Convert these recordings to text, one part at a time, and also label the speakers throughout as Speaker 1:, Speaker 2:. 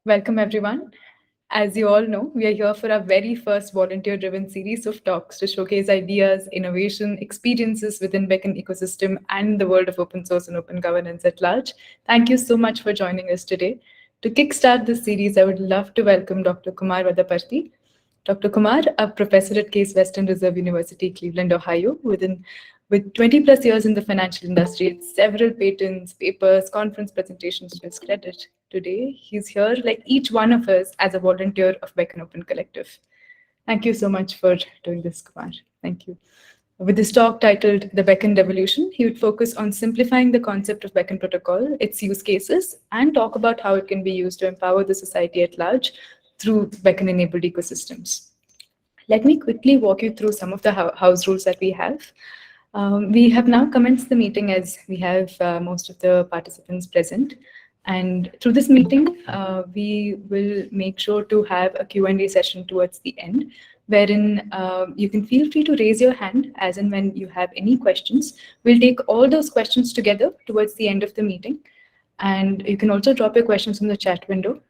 Speaker 1: Welcome, everyone. As you all know, we are here for our very first volunteer driven series of talks to showcase ideas, innovation, experiences within Beckn ecosystem and the world of open source and open governance at large. Thank you so much for joining us today. To kickstart this series, I would love to welcome Dr. Kumar Vadaparty. Dr. Kumar, a professor at Case Western Reserve University, Cleveland, Ohio, with 20 plus years in the financial industry and several patents, papers, conference presentations to his credit. Today, he's here, like each one of us, as a volunteer of Beckn Open Collective. Thank you so much for doing this, Kumar. Thank you. With this talk titled The Beckn Revolution, he would focus on simplifying the concept of Beckn protocol, its use cases, and talk about how it can be used to empower the society at large through Beckn-enabled ecosystems. Let me quickly walk you through some of the house rules that we have. We have now commenced the meeting as we have most of the participants present. And through this meeting, we will make sure to have a Q&A session towards the end, wherein you can feel free to raise your hand as and when you have any questions. We'll take all those questions together towards the end of the meeting. And you can also drop your questions in the chat window.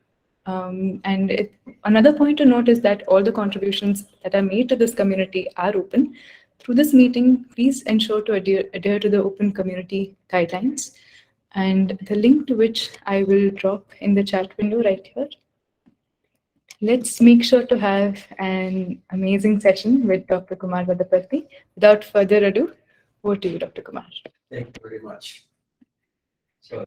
Speaker 1: Another point to note is that all the contributions that are made to this community are open. Through this meeting, please ensure to adhere to the open community guidelines, and the link to which I will drop in the chat window right here. Let's make sure to have an amazing session with Dr. Kumar Vadaparty. Without further ado, over to you, Dr. Kumar.
Speaker 2: Thank you very much. So,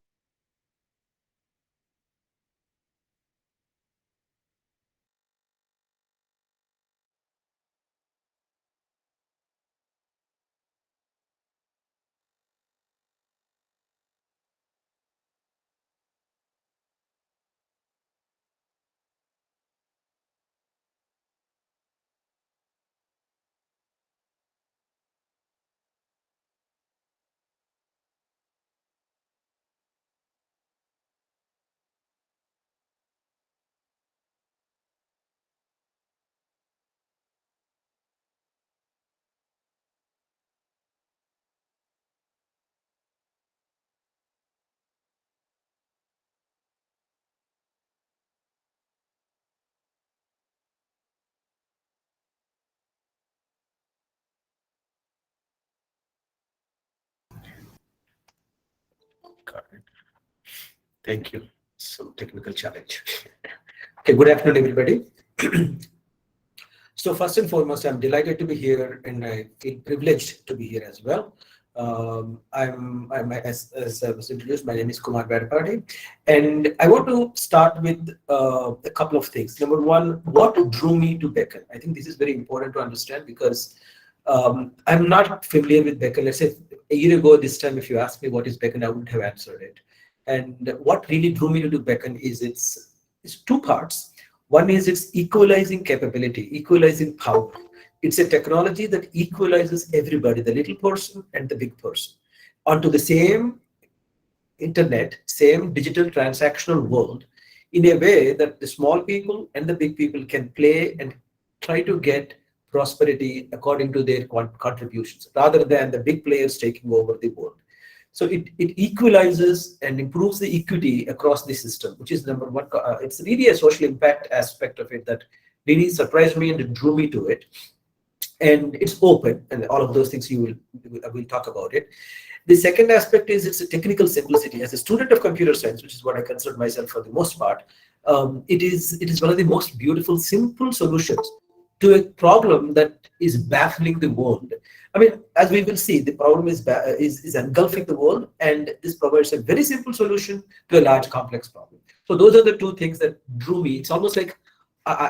Speaker 2: got it. Thank you. Some technical challenge. Okay, good afternoon, everybody. So first and foremost, I'm delighted to be here and I feel privileged to be here as well. As I was introduced, my name is Kumar Vadaparty, and I want to start with a couple of things. Number one, what drew me to Beckn? I think this is very important to understand because I'm not familiar with Beckn. Let's say a year ago, this time, if you asked me what is Beckn, I wouldn't have answered it. And what really drew me to do Beckn is it's two parts. One is its equalizing capability, equalizing power. It's a technology that equalizes everybody, the little person and the big person, onto the same internet, same digital transactional world in a way that the small people and the big people can play and try to get prosperity according to their contributions rather than the big players taking over the world. So it equalizes and improves the equity across the system, which is number one. It's really a social impact aspect of it that really surprised me and drew me to it. And it's open, and all of those things we'll talk about it. The second aspect is its a technical simplicity. As a student of computer science, which is what I consider myself for the most part, it is one of the most beautiful, simple solutions to a problem that is baffling the world. I mean, as we will see, the problem is engulfing the world, and this provides a very simple solution to a large, complex problem. So those are the two things that drew me. It's almost like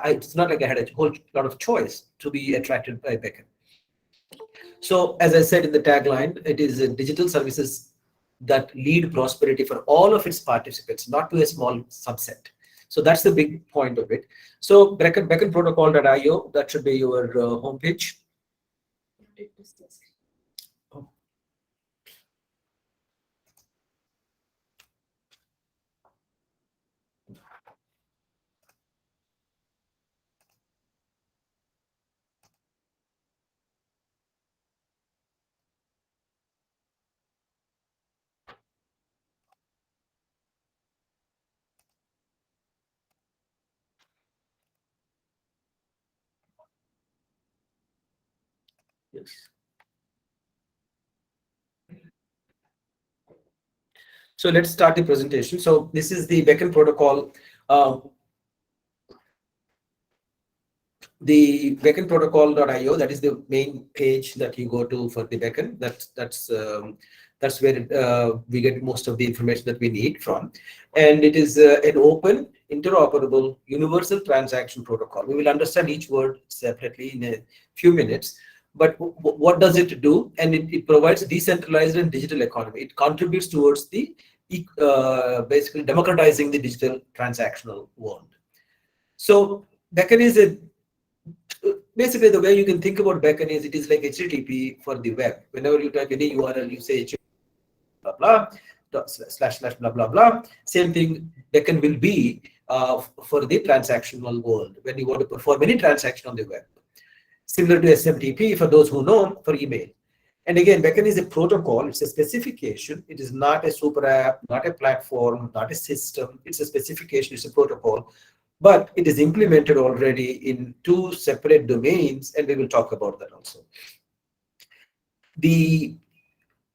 Speaker 2: it's not like I had a whole lot of choice to be attracted by Beckn. So, as I said in the tagline, it is a digital services that lead prosperity for all of its participants, not to a small subset. So that's the big point of it. So Beckn protocol.io, that should be your homepage. Oh. Yes. So let's start the presentation. So this is the Beckn protocol. The Beckn protocol.io, that is the main page that you go to for the Beckn. That's where we get most of the information that we need from. And it is an open, interoperable, universal transaction protocol. We will understand each word separately in a few minutes. But what does it do? And it provides decentralized and digital economy. It contributes towards the basically democratizing the digital transactional world. So Beckn is basically the way you can think about Beckn is it is like HTTP for the web. Whenever you type any URL, you say HTTP blah blah // blah blah blah. Same thing Beckn will be for the transactional world when you want to perform any transaction on the web. Similar to SMTP for those who know for email. And again, Beckn is a protocol, it's a specification. It is not a super app, not a platform, not a system. It's a specification, it's a protocol. But it is implemented already in 2 separate domains, and we will talk about that also.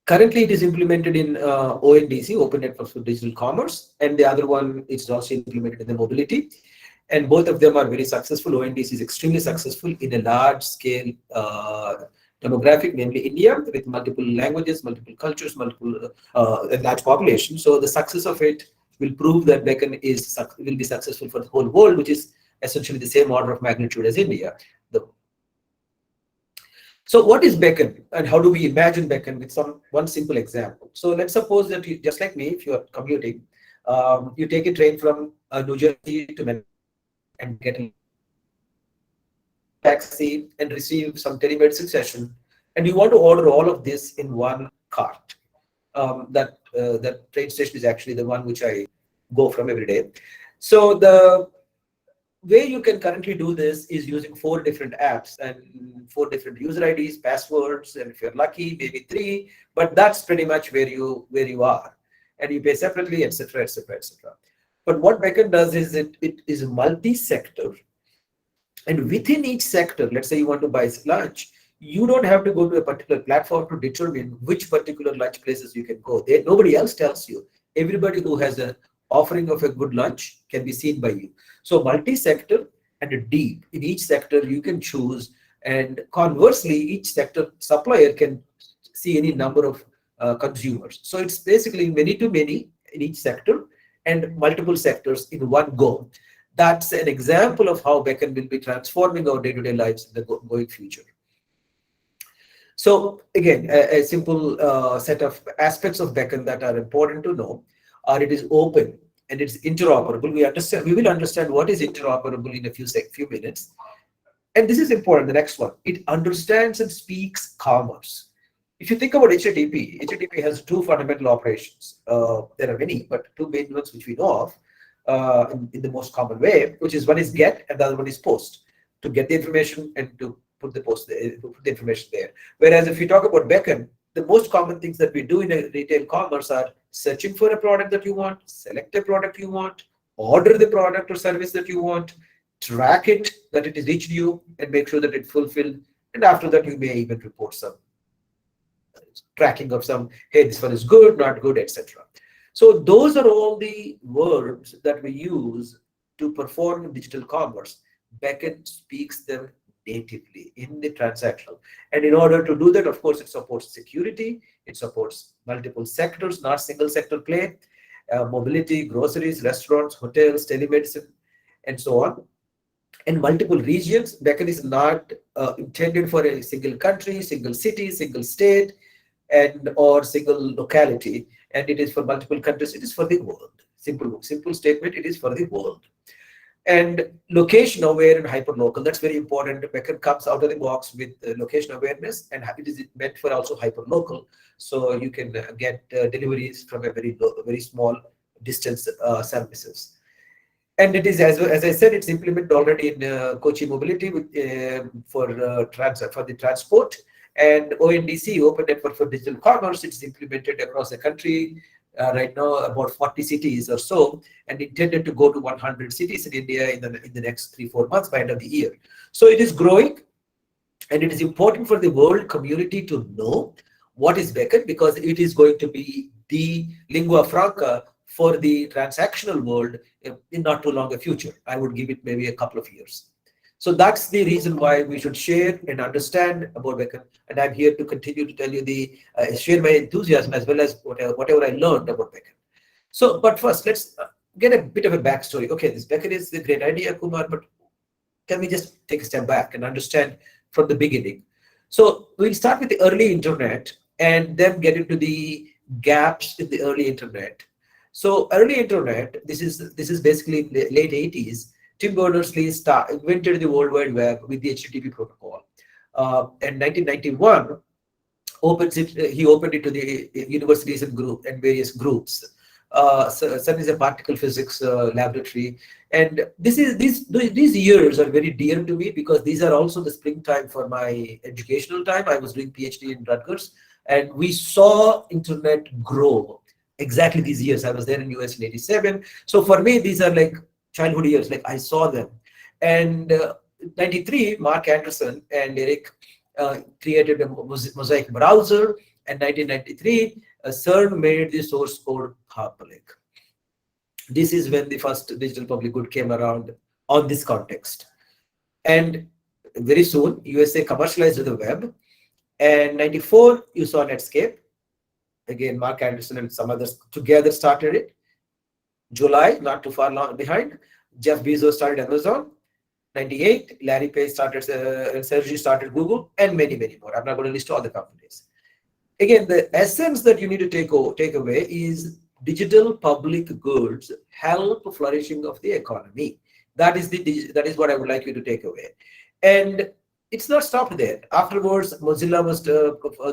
Speaker 2: Currently, it is implemented in ONDC, Open Networks for Digital Commerce, and the other one is also implemented in the mobility. And both of them are very successful. ONDC is extremely successful in a large-scale demographic, namely India, with multiple languages, multiple cultures, multiple a large population. So the success of it will prove that Beckn will be successful for the whole world, which is essentially the same order of magnitude as India. So what is Beckn, and how do we imagine Beckn with one simple example? So let's suppose that you, just like me, if you are commuting, you take a train from New Jersey to Manhattan and get a taxi and receive some telemedicine session, and you want to order all of this in one cart. That train station is actually the one which I go from every day. So the way you can currently do this is using 4 different apps and 4 different user IDs, passwords, and if you're lucky, maybe 3. But that's pretty much where you are, and you pay separately, etc., etc., etc. But what Beckn does is it is multi-sector, and within each sector, let's say you want to buy lunch, you don't have to go to a particular platform to determine which particular lunch places you can go. Nobody else tells you. Everybody who has an offering of a good lunch can be seen by you. So multi-sector and deep. In each sector, you can choose. And conversely, each sector supplier can see any number of consumers. So it's basically many to many in each sector and multiple sectors in one go. That's an example of how Beckn will be transforming our day-to-day lives in the going future. So again, a simple set of aspects of Beckn that are important to know are it is open and it's interoperable. We will understand what is interoperable in a few minutes. And this is important, the next one. It understands and speaks commerce. If you think about HTTP has 2 fundamental operations. There are many, but 2 main ones which we know of in the most common way, which is one is get and the other one is post, to get the information and to put the information there. Whereas if you talk about Beckn, the most common things that we do in a retail commerce are searching for a product that you want, select a product you want, order the product or service that you want, track it, that it is reached you, and make sure that it's fulfilled. And after that, you may even report some tracking of some, hey, this one is good, not good, etc. So those are all the verbs that we use to perform digital commerce. Beckn speaks them natively in the transactional. And in order to do that, of course, it supports security, it supports multiple sectors, not single sector play, mobility, groceries, restaurants, hotels, telemedicine, and so on. And multiple regions. Beckn is not intended for a single country, single city, single state, or single locality. And it is for multiple countries. It is for the world. Simple statement. It is for the world. And location aware and hyperlocal, that's very important. Beckn comes out of the box with location awareness, and it is meant for also hyperlocal. So you can get deliveries from a very small distance services. And it is, as I said, it's implemented already in Kochi Mobility for the transport. And ONDC, Open Network for Digital Commerce, it's implemented across the country. Right now, about 40 cities or so, and intended to go to 100 cities in India in the next 3-4 months by end of the year. So it is growing, And it is important for the world community to know what is Beckn, because it is going to be the lingua franca for the transactional world in not too long a future. I would give it maybe a couple of years. So that's the reason why we should share and understand about Beckn. And I'm here to continue to tell you share my enthusiasm as well as whatever I learned about Beckn. So, but first, let's get a bit of a backstory. Okay, this Beckn is a great idea, Kumar, but can we just take a step back and understand from the beginning? So we'll start with the early internet and then get into the gaps in the early internet. So early internet, this is basically the late 80s. Tim Berners-Lee invented the World Wide Web with the HTTP protocol. In 1991, he opened it to the universities and various groups. Sun is a particle physics laboratory, and these years are very dear to me because these are also the springtime for my educational time. I was doing PhD in Rutgers, and we saw internet grow exactly these years. I was there in US in '87, so for me these are like childhood years. Like I saw them, and '93, Mark Anderson and Eric created a Mosaic browser, and 1993. CERN made the source code public. This is when the first digital public good came around on this context. And very soon, USA commercialized the web. And 94, you saw Netscape. Again, Mark Anderson and some others together started it. July, not too far long behind, Jeff Bezos started Amazon. 98, Larry Page started, and Sergey started Google, and many, many more. I'm not going to list all the companies. Again, the essence that you need to take away is digital public goods help flourishing of the economy. That is what I would like you to take away. And it's not stopped there. Afterwards, Mozilla was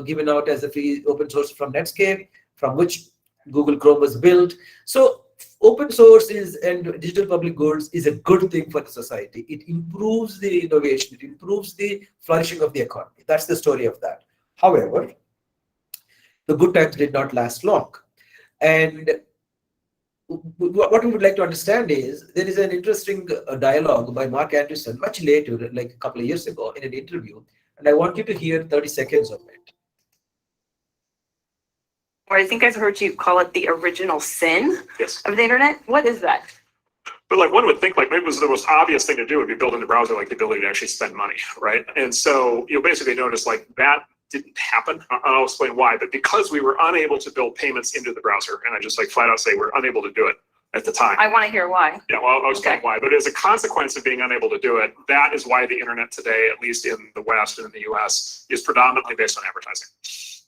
Speaker 2: given out as a free open source from Netscape, from which Google Chrome was built. So open source and digital public goods is a good thing for the society. It improves the innovation. It improves the flourishing of the economy. That's the story of that. However, the good times did not last long. And what we would like to understand is there is an interesting dialogue by Mark Anderson much later, like a couple of years ago in an interview. And I want you to hear 30 seconds of it.
Speaker 3: Or I think I've heard you call it the original sin of the internet. What is that?
Speaker 4: But like one would think like maybe it was the most obvious thing to do would be building the browser, like the ability to actually spend money, right? And so you'll basically notice like that didn't happen. I'll explain why, but because we were unable to build payments into the browser, and I just like flat out say we're unable to do it at the time.
Speaker 3: I want to hear why.
Speaker 4: Yeah, well, I'll explain why. But as a consequence of being unable to do it, that is why the internet today, at least in the West and in the US, is predominantly based on advertising,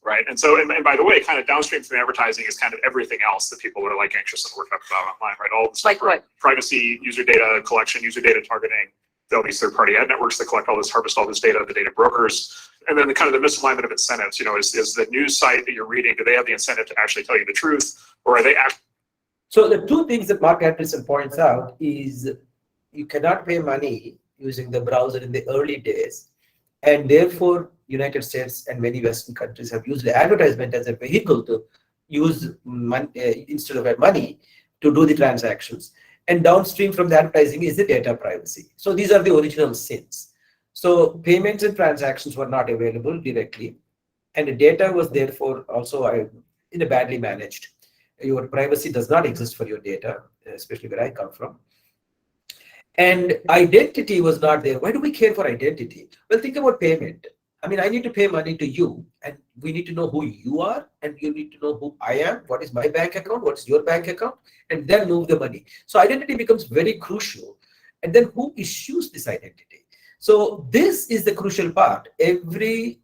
Speaker 4: right? And so, and by the way, kind of downstream from advertising is kind of everything else that people are like anxious and worked up about online, right? All this
Speaker 3: like what?
Speaker 4: Privacy, user data collection, user data targeting, all these third-party ad networks that collect all this, harvest all this data, the data brokers, and then the kind of the misalignment of incentives. You know, is the news site that you're reading, do they have the incentive to actually tell you the truth, or are they actually?
Speaker 2: So the two things that Mark Anderson points out is you cannot pay money using the browser in the early days, and therefore United States and many Western countries have used the advertisement as a vehicle to use money, instead of money to do the transactions. And downstream from the advertising is the data privacy. So these are the original sins. So payments and transactions were not available directly, and the data was therefore also badly managed. Your privacy does not exist for your data, especially where I come from. And identity was not there. Why do we care for identity? Well, think about payment. I mean, I need to pay money to you, and we need to know who you are, and you need to know who I am, what is my bank account, what's your bank account, and then move the money. So identity becomes very crucial. And then who issues this identity? So this is the crucial part.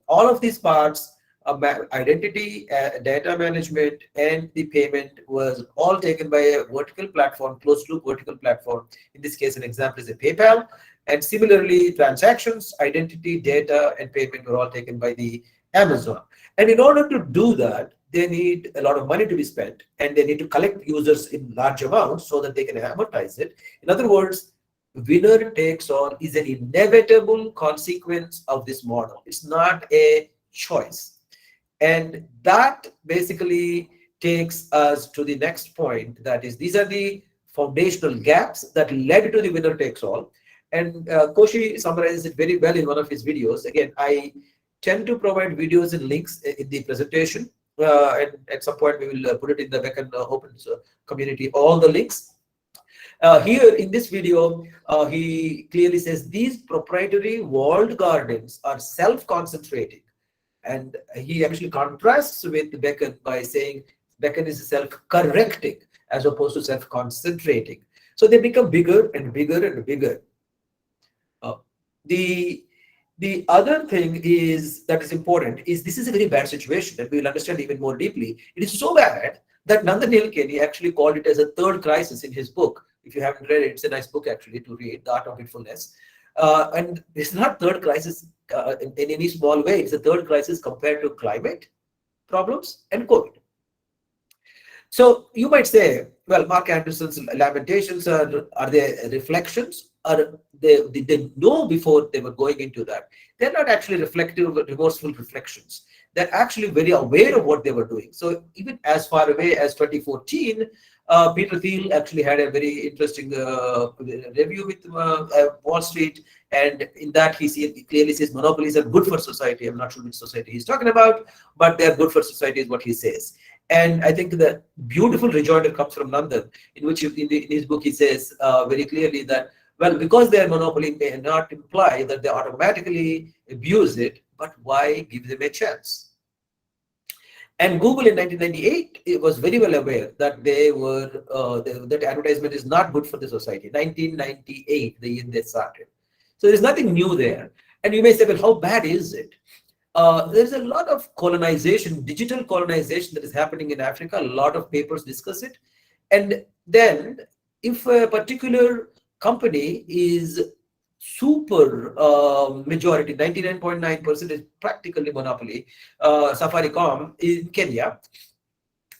Speaker 2: All of these parts, identity, data management, and the payment was all taken by a vertical platform, closed loop vertical platform. In this case, an example is a PayPal. And similarly, transactions, identity, data, and payment were all taken by the Amazon. And in order to do that, they need a lot of money to be spent, and they need to collect users in large amounts so that they can amortize it. In other words, winner takes all is an inevitable consequence of this model. It's not a choice. And that basically takes us to the next point. That is, these are the foundational gaps that led to the winner takes all. And Koshi summarizes it very well in one of his videos. Again, I tend to provide videos and links in the presentation. And at some point, we will put it in the Beckn Open community, all the links. Here in this video, he clearly says these proprietary walled gardens are self-concentrating. And he actually contrasts with Beckn by saying Beckn is self-correcting as opposed to self-concentrating. So they become bigger and bigger and bigger. The other thing is that is important is this is a very bad situation that we will understand even more deeply. It is so bad that Nandan Nilekani actually called it as a third crisis in his book. If you haven't read it, it's a nice book actually to read, The Art of Mindfulness. And it's not third crisis in any small way. It's a third crisis compared to climate problems and COVID. So you might say, well, Mark Anderson's lamentations are they reflections? Or did they know before they were going into that? They're not actually reflective, remorseful reflections. They're actually very aware of what they were doing. So even as far away as 2014, Peter Thiel actually had a very interesting review with Wall Street, and in that he clearly says monopolies are good for society. I'm not sure which society he's talking about, but they're good for society is what he says. And I think the beautiful rejoinder comes from Nandan, in which in his book he says very clearly that, well, because they are monopoly may not imply that they automatically abuse it, but why give them a chance? And Google in 1998 it was very well aware that they were that advertisement is not good for the society. 1998, the year they started. So there's nothing new there. And you may say, well, how bad is it? There's a lot of colonization, digital colonization that is happening in Africa. A lot of papers discuss it. And then if a particular company is super majority, 99.9% is practically monopoly, Safaricom in Kenya,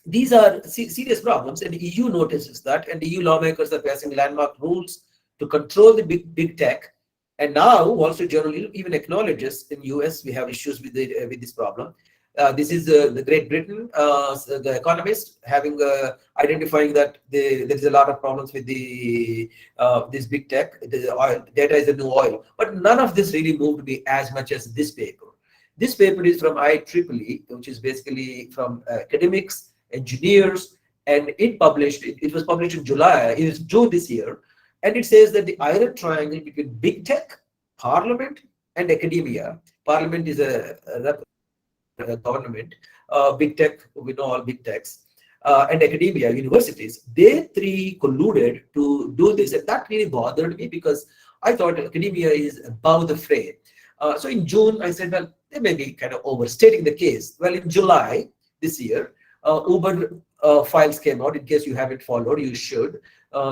Speaker 2: these are serious problems, and the EU notices that, and the EU lawmakers are passing landmark rules to control the big tech. And now Wall Street Journal even acknowledges in US we have issues with this problem. This is the Great Britain, the Economist, having identifying that there is a lot of problems with the this big tech. The oil data is the new oil, but none of this really moved me as much as this paper. This paper is from IEEE, which is basically from academics, engineers, and it was published in July. It is June this year. And it says that the iron triangle between big tech, parliament, and academia. Parliament is a government. Big tech, we know all big techs, and academia, universities. They three colluded to do this, and that really bothered me because I thought academia is above the fray. So in June, I said, well, they may be kind of overstating the case. Well, in July this year, Uber files came out. In case you haven't followed, you should.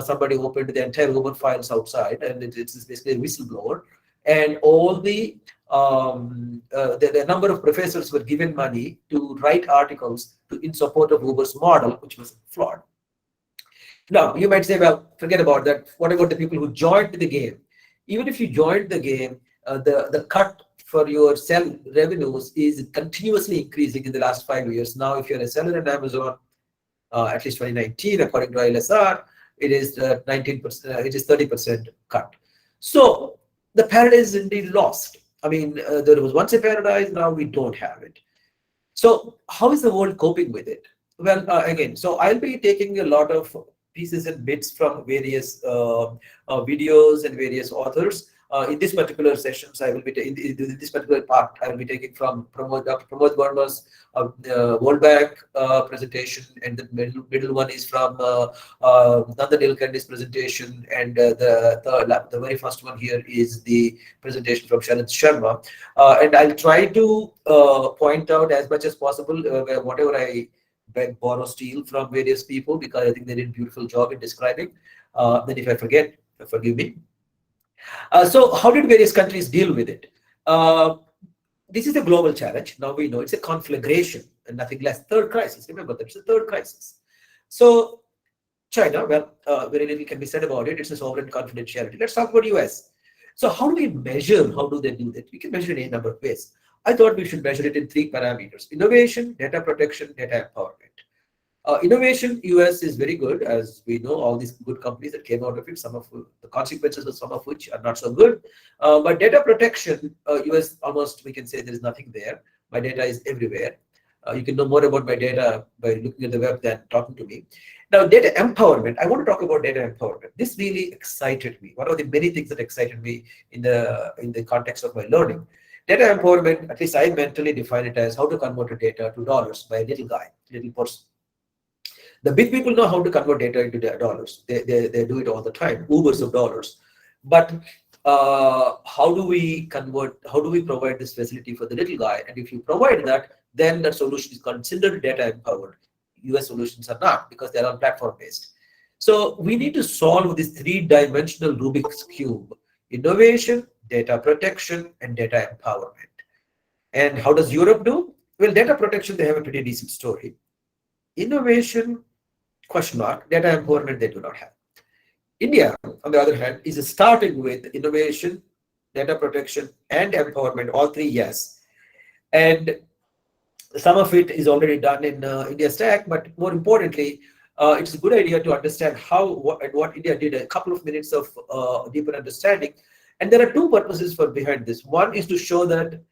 Speaker 2: Somebody opened the entire Uber files outside, and it's basically a whistleblower. And all the number of professors were given money to write articles in support of Uber's model, which was flawed. Now, you might say, well, forget about that. What about the people who joined the game? Even if you joined the game, the cut for your sell revenues is continuously increasing in the last 5 years. Now, if you're a seller in Amazon, at least 2019, according to ILSR, it is 19%. It is 30% cut. So the paradise is indeed lost. I mean, there was once a paradise. Now we don't have it. So how is the world coping with it? Well, again, so I'll be taking a lot of pieces and bits from various videos and various authors. In this particular sessions, I will be in this particular part. I will be taking from Dr. Pramod Verma's World Bank presentation, and the middle one is from Nandan Nilekani's presentation, and the very first one here is the presentation from Sharad Sharma. And I'll try to point out as much as possible whatever I beg, borrow, steal from various people, because I think they did a beautiful job in describing. Then if I forget, forgive me. So how did various countries deal with it? This is a global challenge. Now we know it's a conflagration and nothing less. Third crisis. Remember, that's the third crisis. So China, well, very little can be said about it. It's a sovereign confidentiality. Let's talk about US. So how do we measure? How do they do that? We can measure it in a number of ways. I thought we should measure it in 3 parameters: innovation, data protection, data empowerment. Innovation, US is very good, as we know, all these good companies that came out of it, some of the consequences of some of which are not so good. But data protection, US almost we can say there is nothing there. My data is everywhere. You can know more about my data by looking at the web than talking to me. Now, data empowerment. I want to talk about data empowerment. This really excited me. One of the many things that excited me in the context of my learning. Data empowerment, at least I mentally define it as how to convert a data to dollars by a little guy, little person. The big people know how to convert data into their dollars. They do it all the time, Ubers of dollars. But how do we convert, how do we provide this facility for the little guy? And if you provide that, then that solution is considered data empowered. US solutions are not, because they're on platform based. So we need to solve this three-dimensional Rubik's Cube: innovation, data protection, and data empowerment. And how does Europe do? Well, data protection, they have a pretty decent story. Innovation, question mark, data empowerment they do not have. India, on the other hand, is starting with innovation, data protection, and empowerment, all three, yes. And some of it is already done in India Stack, but more importantly, it's a good idea to understand how what India did, a couple of minutes of deeper understanding. And there are two purposes for behind this. One is to show that,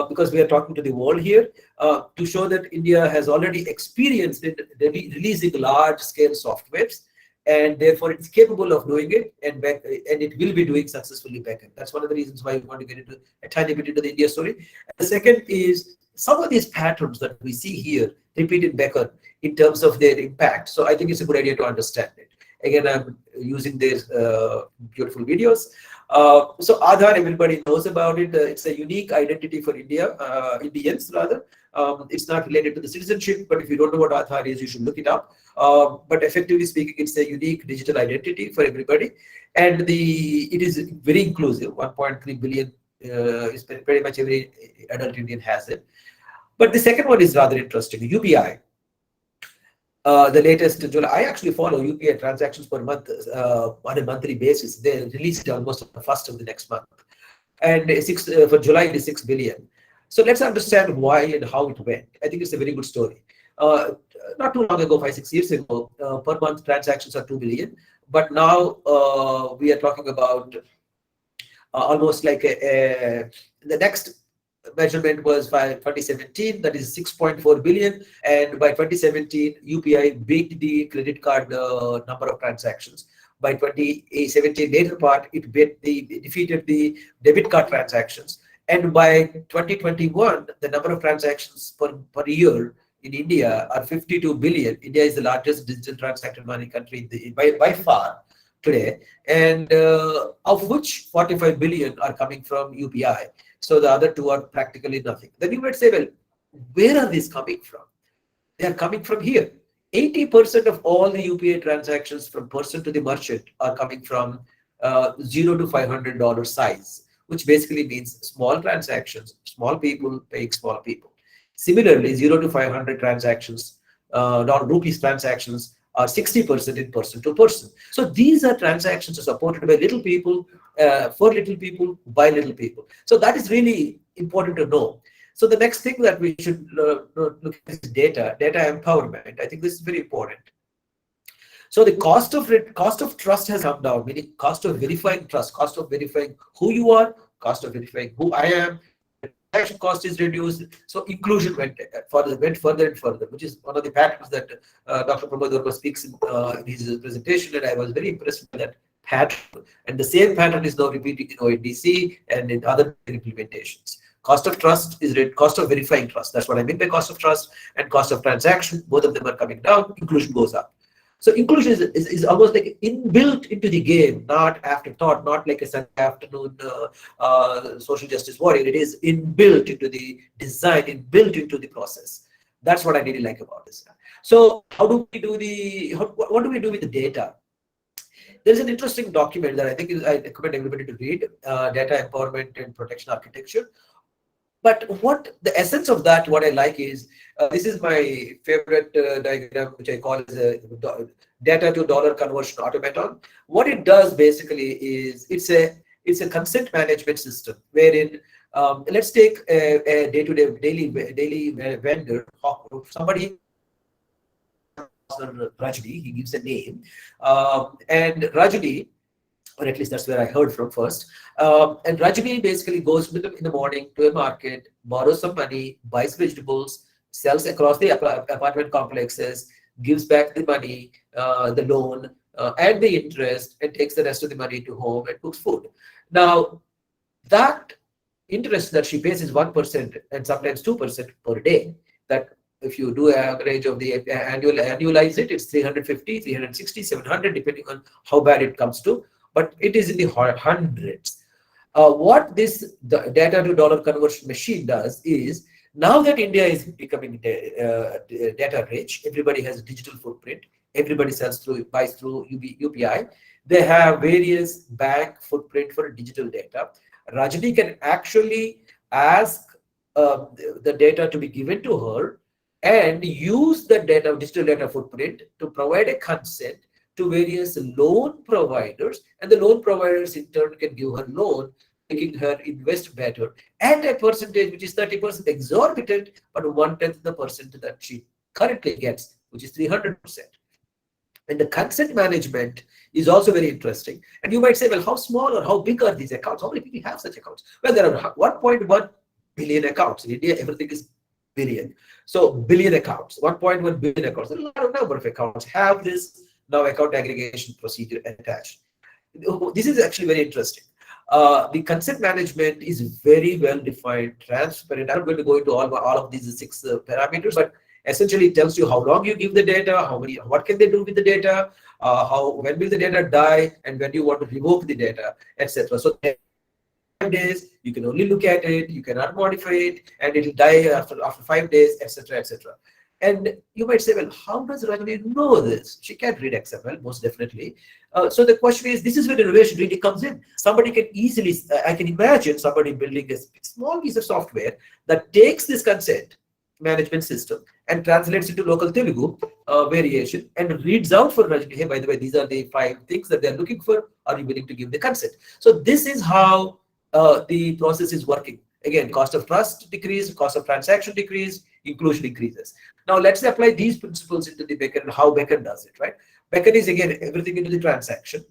Speaker 2: because we are talking to the world here, to show that India has already experienced it, releasing large-scale softwares, and therefore it's capable of doing it, and it will be doing successfully backend. That's one of the reasons why we want to get into a tiny bit into the India story. And the second is some of these patterns that we see here repeat in Beckn in terms of their impact. So I think it's a good idea to understand it. Again, I'm using these beautiful videos. So Aadhaar, everybody knows about it. It's a unique identity for India, Indians rather. It's not related to the citizenship, but if you don't know what Aadhaar is, you should look it up. But effectively speaking, it's a unique digital identity for everybody. And it is very inclusive. 1.3 billion is pretty much every adult Indian has it. But the second one is rather interesting, UPI. The latest July, I actually follow UPI transactions per month on a monthly basis. They release it almost on the first of the next month. And for July, it is 6 billion. So let's understand why and how it went. I think it's a very good story. Not too long ago, 5-6 years ago, per month transactions are 2 billion. But now we are talking about almost like the next measurement was by 2017, that is 6.4 billion, and by 2017 UPI beat the credit card number of transactions. By 2017 later part, it defeated the debit card transactions, and by 2021 the number of transactions per year in India are 52 billion. India is the largest digital transaction money country by far today, and of which 45 billion are coming from UPI. So the other two are practically nothing. Then you might say, well, where are these coming from? They are coming from here. 80% of all the UPI transactions from person to the merchant are coming from $0 to $500 size, which basically means small transactions, small people paying small people. Similarly, 0 to 500 transactions, non-rupees transactions, are 60% in person to person. So these are transactions supported by little people, for little people, by little people. So that is really important to know. So the next thing that we should look at is data empowerment. I think this is very important. So the cost of trust has come down, meaning cost of verifying trust, cost of verifying who you are, cost of verifying who I am. Transaction cost is reduced, so inclusion went further and further, which is one of the patterns that Dr. Kumar Vadaparty speaks in his presentation, and I was very impressed with that pattern. And the same pattern is now repeating in ONDC and in other implementations. Cost of trust is cost of verifying trust. That's what I mean by cost of trust, and cost of transaction. Both of them are coming down. Inclusion goes up. So inclusion is almost like inbuilt into the game, not afterthought, not like a Sunday afternoon social justice warrior. It is inbuilt into the design, inbuilt into the process. That's what I really like about this. So how do we do what do we do with the data? There's an interesting document that I think I recommend everybody to read, Data Empowerment and Protection Architecture. But what the essence of that, what I like is, this is my favorite diagram, which I call as a data to dollar conversion automaton. What it does basically is it's a consent management system wherein let's take a daily vendor, somebody her Rajni. He gives a name, and Rajni, or at least that's where I heard from first. And Rajni basically goes in the morning to a market, borrows some money, buys vegetables, sells across the apartment complexes, gives back the money, the loan, and the interest, and takes the rest of the money to home and cooks food. Now, that interest that she pays is 1% and sometimes 2% per day. That if you do an average of the annualize it, it's 350, 360, 700, depending on how bad it comes to, but it is in the hundreds. What this data to dollar conversion machine does is, now that India is becoming data rich, everybody has a digital footprint, everybody buys through UPI, they have various bank footprint for digital data. Rajni can actually ask the data to be given to her and use the digital data footprint to provide a consent to various loan providers, and the loan providers in turn can give her loan, making her invest better at a percentage which is 30% exorbitant, but 1/10 the percent that she currently gets, which is 300%. And the consent management is also very interesting. And you might say, well, how small or how big are these accounts? How many people have such accounts? Well, there are 1.1 billion accounts. In India, everything is billion. So billion accounts, 1.1 billion accounts. A lot of number of accounts have this now account aggregation procedure attached. This is actually very interesting. The consent management is very well defined, transparent. I'm not going to go into all of these 6 parameters, but essentially it tells you how long you give the data, what can they do with the data, when will the data die, and when you want to revoke the data, etc. So 5 days, you can only look at it, you cannot modify it, and it will die after 5 days, etc., etc. And you might say, well, how does Rajni know this? She can't read XML, most definitely. So the question is, this is where innovation really comes in. Somebody can easily, I can imagine somebody building a small piece of software that takes this consent management system and translates into local Telugu variation and reads out for Rajni, hey, by the way, these are the 5 things that they're looking for. Are you willing to give the consent? So this is how the process is working. Again, cost of trust decrease, cost of transaction decrease, inclusion increases. Now let's apply these principles into the Beckn, how Beckn does it, right? Beckn is again everything into the transaction.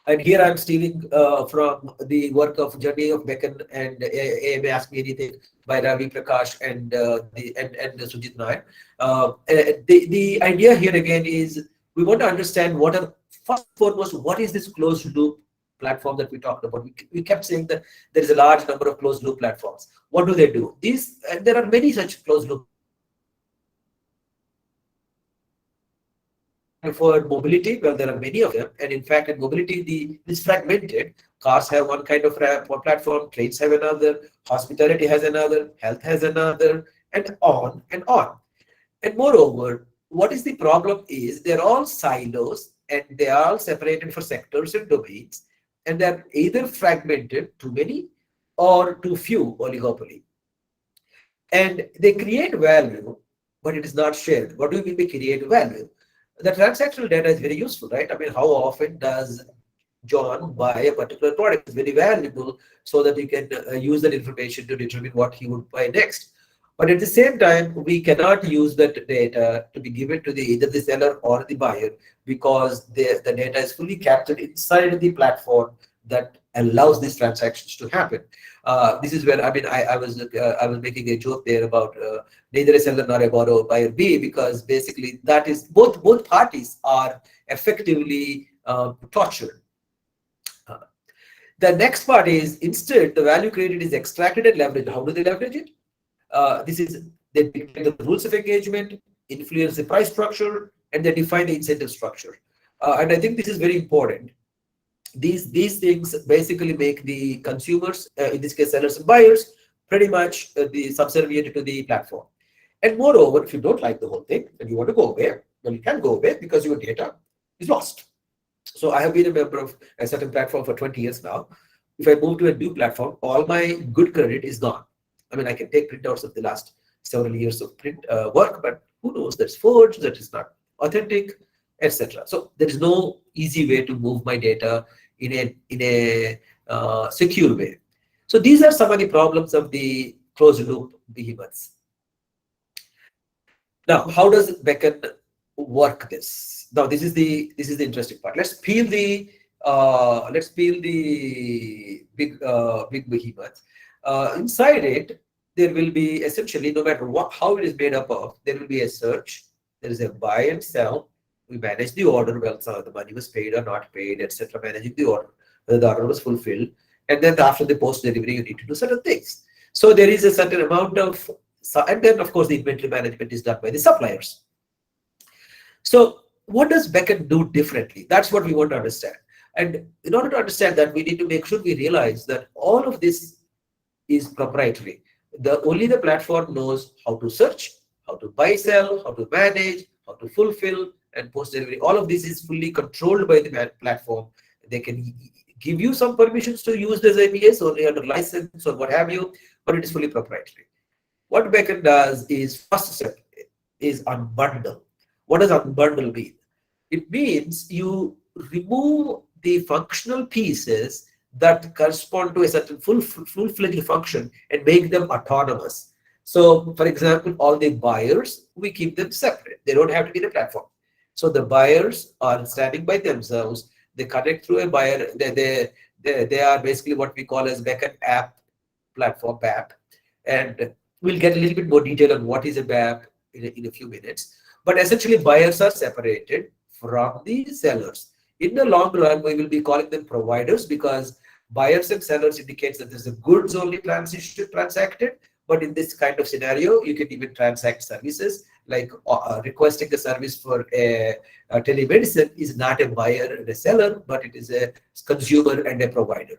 Speaker 2: And here I'm stealing from the work of Journey of Beckn and AMA Ask Me Anything by Ravi Prakash and Sujit Nair. The idea here again is we want to understand what are, first and foremost, what is this closed loop platform that we talked about. We kept saying that there is a large number of closed loop platforms. What do they do? There are many such closed loop. For mobility, well, there are many of them, and in fact, in mobility, it's fragmented. Cars have one kind of platform, trains have another, hospitality has another, health has another, and on and on. And moreover, what is the problem is they're all silos and they are all separated for sectors and domains, and they're either fragmented, too many, or too few, oligopoly. And they create value, but it is not shared. What do we mean by create value? The transactional data is very useful, right? I mean, how often does John buy a particular product? It's very valuable so that you can use that information to determine what he would buy next. But at the same time, we cannot use that data to be given to either the seller or the buyer, because the data is fully captured inside the platform that allows these transactions to happen. This is where, I mean, I was making a joke there about neither a seller nor a buyer B, because basically that is both parties are effectively tortured. The next part is, instead the value created is extracted and leveraged. How do they leverage it? They dictate the rules of engagement, influence the price structure, and they define the incentive structure. And I think this is very important. These things basically make the consumers, in this case sellers and buyers, pretty much the subservient to the platform. And moreover, if you don't like the whole thing and you want to go away, well, you can go away because your data is lost. So I have been a member of a certain platform for 20 years now. If I move to a new platform, all my good credit is gone. I mean, I can take printouts of the last several years of print work, but who knows, that's forged, that is not authentic, etc. So there is no easy way to move my data in a secure way. So these are some of the problems of the closed loop behemoths. Now, how does Beckn work this. Now this is the interesting part. Let's peel the big behemoth. Inside it, there will be essentially, no matter how it is made up of, there will be a search. There is a buy and sell. We manage the order, well, so the money was paid or not paid, etc. Managing the order, whether the order was fulfilled, and then after the post delivery, you need to do certain things. So there is a certain amount of, and then of course the inventory management is done by the suppliers. So what does Beckn do differently? That's what we want to understand. And in order to understand that, we need to make sure we realize that all of this is proprietary. Only the platform knows how to search, how to buy, sell, how to manage, how to fulfill, and post delivery. All of this is fully controlled by the platform. They can give you some permissions to use this APIs only under license or what have you, but it is fully proprietary. What Beckn does is, first step is unbundle. What does unbundle mean? It means you remove the functional pieces that correspond to a certain full-fledged function and make them autonomous. So, for example, all the buyers, we keep them separate. They don't have to be the platform. So the buyers are standing by themselves. They connect through a buyer. They are basically what we call as Beckn app platform app. And we'll get a little bit more detail on what is a BAP in a few minutes. But essentially, buyers are separated from the sellers. In the long run, we will be calling them providers, because buyers and sellers indicates that there's a goods only transacted. But in this kind of scenario, you can even transact services, like requesting a service for a telemedicine is not a buyer and a seller, but it is a consumer and a provider.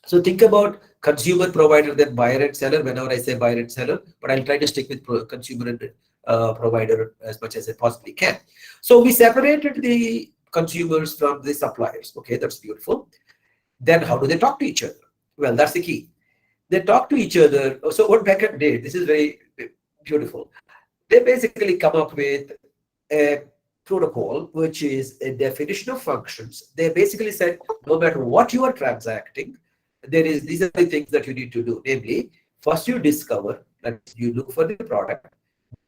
Speaker 2: So think about consumer, provider, then buyer and seller whenever I say buyer and seller, but I'll try to stick with consumer and provider as much as I possibly can. So we separated the consumers from the suppliers. Okay, that's beautiful. Then how do they talk to each other? Well, that's the key. They talk to each other. So what Beckn did, this is very beautiful. They basically come up with a protocol, which is a definition of functions. They basically said, no matter what you are transacting, these are the things that you need to do. Namely, first you discover, that you look for the product,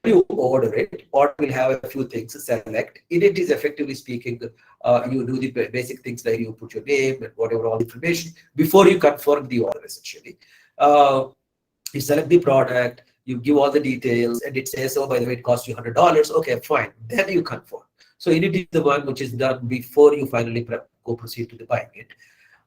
Speaker 2: you order it, or will have a few things to select. In it is effectively speaking, you do the basic things like you put your name and whatever, all the information before you confirm the order, essentially. You select the product, you give all the details, and it says, oh, by the way, it costs you $100. Okay, fine. Then you confirm. So it is the one which is done before you finally go proceed to the buying it.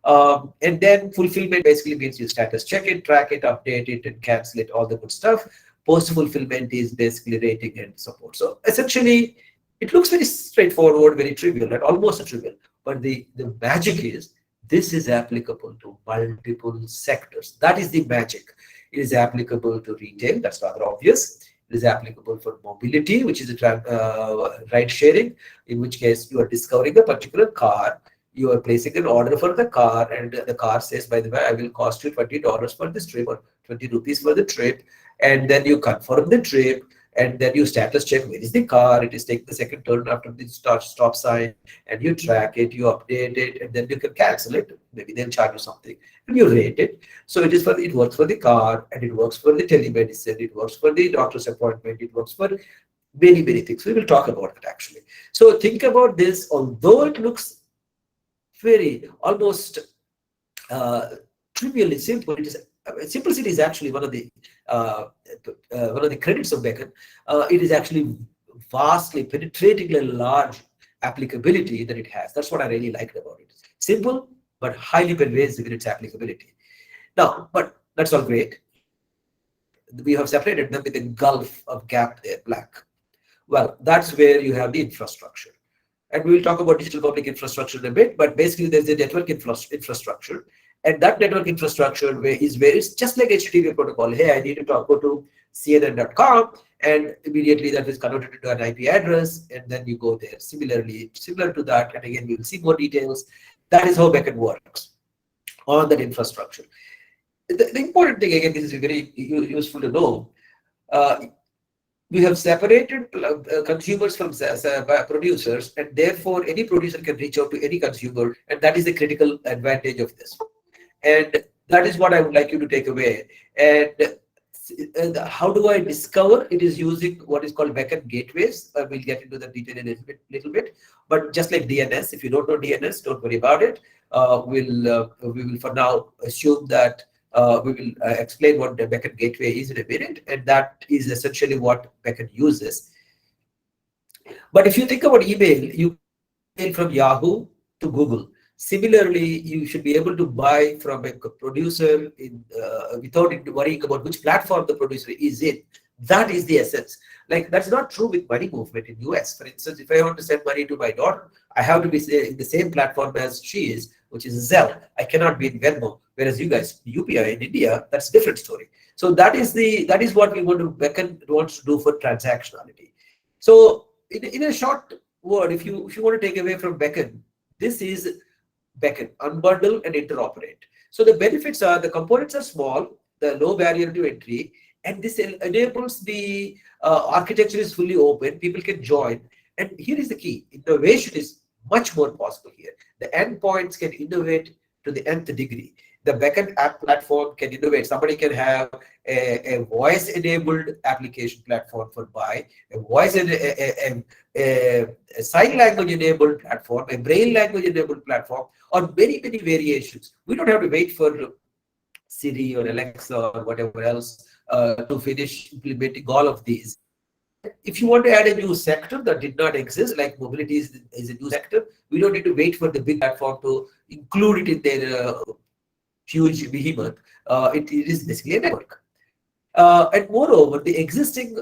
Speaker 2: And then fulfillment basically means you status check it, track it, update it, and cancel it, all the good stuff. Post fulfillment is basically rating and support. So essentially, it looks very straightforward, very trivial, and almost trivial. But the magic is, this is applicable to multiple sectors. That is the magic. It is applicable to retail. That's rather obvious. It is applicable for mobility, which is ride sharing, in which case you are discovering a particular car. You are placing an order for the car, and the car says, by the way, I will cost you $20 for this trip, or 20 rupees for the trip. And then you confirm the trip, and then you status check where is the car. It is taking the second turn after the stop sign, and you track it, you update it, and then you can cancel it. Maybe they'll charge you something, and you rate it. So it works for the car, and it works for the telemedicine, it works for the doctor's appointment, it works for many, many things. We will talk about it actually. So think about this, although it looks very almost trivially simple, it is simplicity is actually one of the credits of Beckn. It is actually vastly penetratingly large applicability that it has. That's what I really liked about it. Simple but highly pervasive in its applicability. Now, but that's all great. We have separated them with a gulf of gap there, black. Well, that's where you have the infrastructure. And we will talk about digital public infrastructure in a bit, but basically there's a network infrastructure. And that network infrastructure is where it's just like HTTP protocol. Hey, I need to go to CNN.com, and immediately that is converted into an IP address, and then you go there. Similar to that, and again, we will see more details. That is how Beckn works on that infrastructure. The important thing, again, this is very useful to know. We have separated consumers from producers, and therefore any producer can reach out to any consumer, and that is the critical advantage of this. And that is what I would like you to take away. And How do I discover? It is using what is called Beckn gateways. We'll get into the detail in a little bit. But just like DNS, if you don't know DNS, don't worry about it. We will for now assume that we will explain what the Beckn gateway is in a minute, and that is essentially what Beckn uses. But if you think about email, you email from Yahoo to Google. Similarly, you should be able to buy from a producer without worrying about which platform the producer is in. That is the essence. Like, that's not true with money movement in US. For instance, if I want to send money to my daughter, I have to be in the same platform as she is, which is Zelle. I cannot be in Venmo. Whereas you guys, UPI in India, that's a different story. So that is what we want to Beckn wants to do for transactionality. So in a short word, if you want to take away from Beckn, this is Beckn, unbundle and interoperate. So the benefits are the components are small, the low barrier to entry, and this enables the architecture is fully open, people can join. And here is the key, innovation is much more possible here. The endpoints can innovate to the nth degree. The Beckn app platform can innovate. Somebody can have a voice-enabled application platform for buy, a sign language-enabled platform, a braille language-enabled platform, or many variations. We don't have to wait for Siri or Alexa or whatever else to finish implementing all of these. If you want to add a new sector that did not exist, like mobility is a new sector, we don't need to wait for the big platform to include it in their huge behemoth. It is basically a network. And moreover, the existing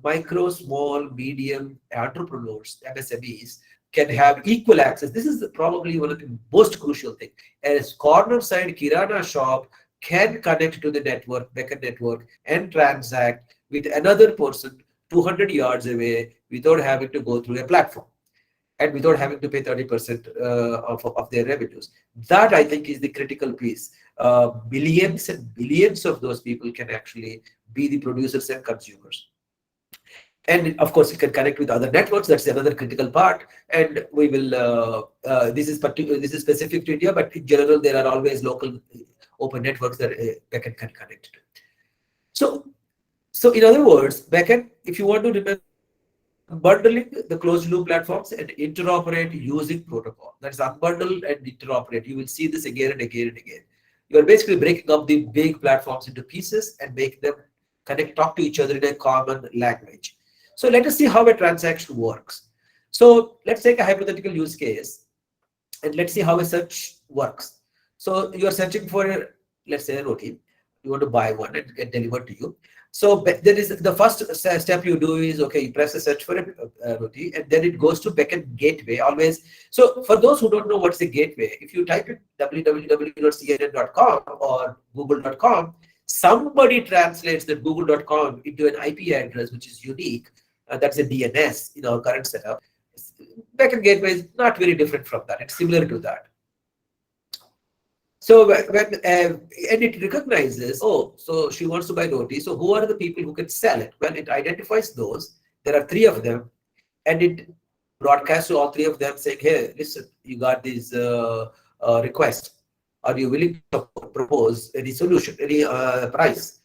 Speaker 2: micro, small, medium entrepreneurs, MSMEs, can have equal access. This is probably one of the most crucial things. A corner side Kirana shop can connect to the network, Beckn network, and transact with another person 200 yards away without having to go through a platform and without having to pay 30% of their revenues. That, I think, is the critical piece. Billions and billions of those people can actually be the producers and consumers. And of course, it can connect with other networks. That's another critical part. And we will. This is specific to India, but in general, there are always local open networks that Beckn can connect to. So in other words, Beckn, if you want to remember, bundling the closed loop platforms and interoperate using protocol. That's unbundle and interoperate. You will see this again and again and again. You are basically breaking up the big platforms into pieces and make them talk to each other in a common language. So let us see how a transaction works. So let's take a hypothetical use case and let's see how a search works. So you are searching for, let's say, a roti. You want to buy one and get delivered to you. So there is the first step you do is, okay, you press a search for a roti, and then it goes to Beckn gateway always. So for those who don't know what's the gateway, if you type in www.cnn.com or google.com, somebody translates the google.com into an IP address which is unique. That's a DNS in our current setup. Beckn gateway is not very different from that. It's similar to that. So and it recognizes, oh, so she wants to buy roti. So who are the people who can sell it? Well, it identifies those. There are 3 of them, and it broadcasts to all 3 of them saying, hey, listen, you got this request. Are you willing to propose any solution, any price?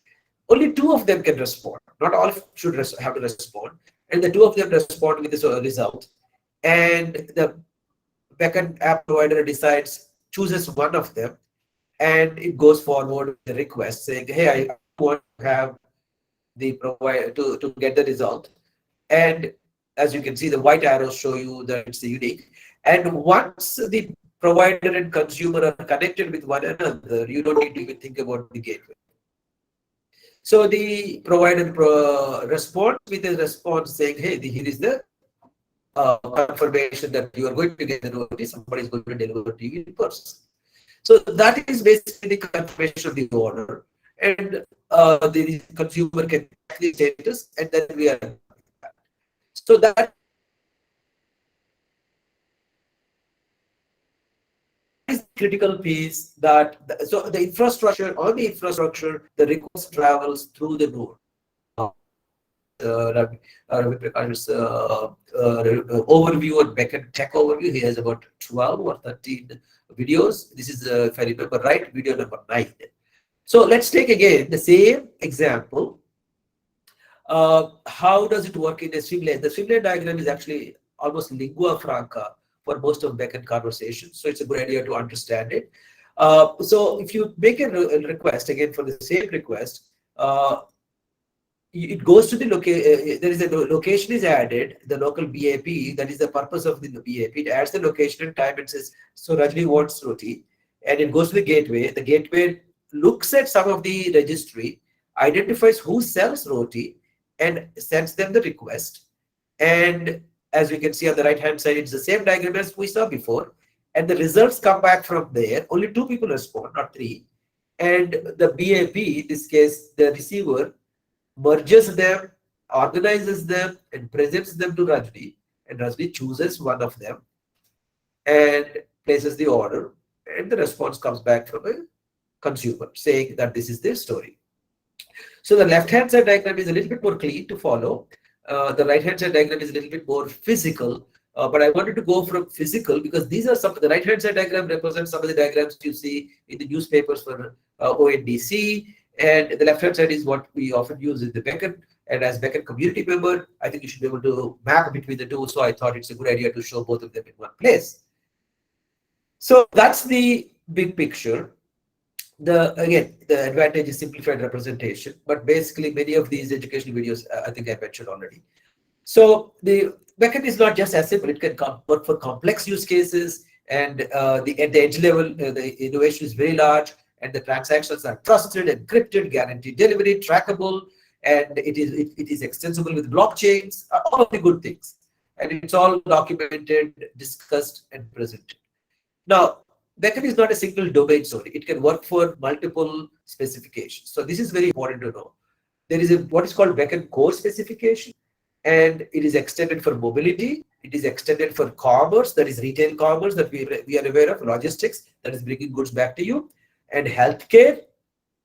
Speaker 2: Only 2 of them can respond. Not all should have to respond. And the 2 of them respond with this result. And the Beckn app provider chooses one of them, and it goes forward with the request saying, hey, I want to have the provider to get the result. And as you can see, the white arrows show you that it's unique. And once the provider and consumer are connected with one another, you don't need to even think about the gateway. So the provider responds with a response saying, hey, here is the confirmation that you are going to get the notice, somebody is going to deliver to you in person. So that is basically the confirmation of the order, and the consumer can check the status, and then we are. So that is the critical piece. So the infrastructure, the request travels through the node. Overview on Beckn tech overview. He has about 12 or 13 videos. This is, if I remember right, video number 9. So let's take again the same example. How does it work in a swim lane? The swim lane diagram is actually almost lingua franca for most of Beckn conversations, so it's a good idea to understand it. So if you make a request again for the same request, it goes to the location. There is a location is added, the local BAP. That is the purpose of the BAP. It adds the location and time and says, so Rajni wants roti, and it goes to the gateway. The gateway looks at some of the registry, identifies who sells roti, and sends them the request. And as we can see on the right hand side, it's the same diagram as we saw before. And the results come back from there. Only 2 people respond, not 3. And the BAP, in this case, the receiver, merges them, organizes them, and presents them to Rajni. And Rajni chooses one of them and places the order. And the response comes back from a consumer saying that this is their story. So the left-hand side diagram is a little bit more clean to follow. The right-hand side diagram is a little bit more physical. But I wanted to go from physical because these are some of the right-hand side diagram represents some of the diagrams you see in the newspapers for ONDC. And the left-hand side is what we often use in the Beckn. And as Beckn community member, I think you should be able to map between the two. So I thought it's a good idea to show both of them in one place. So that's the big picture. Again, the advantage is simplified representation, but basically many of these educational videos, I think I mentioned already. So the Beckn is not just as simple; it can work for complex use cases, and at the edge level, the innovation is very large, and the transactions are trusted, encrypted, guaranteed delivery, trackable, and it is extensible with blockchains, all of the good things, and it's all documented, discussed, and presented. Now, Beckn is not a single domain story. It can work for multiple specifications. So this is very important to know. There is what is called Beckn core specification, and it is extended for mobility. It is extended for commerce, that is retail commerce that we are aware of, logistics, that is bringing goods back to you, and healthcare,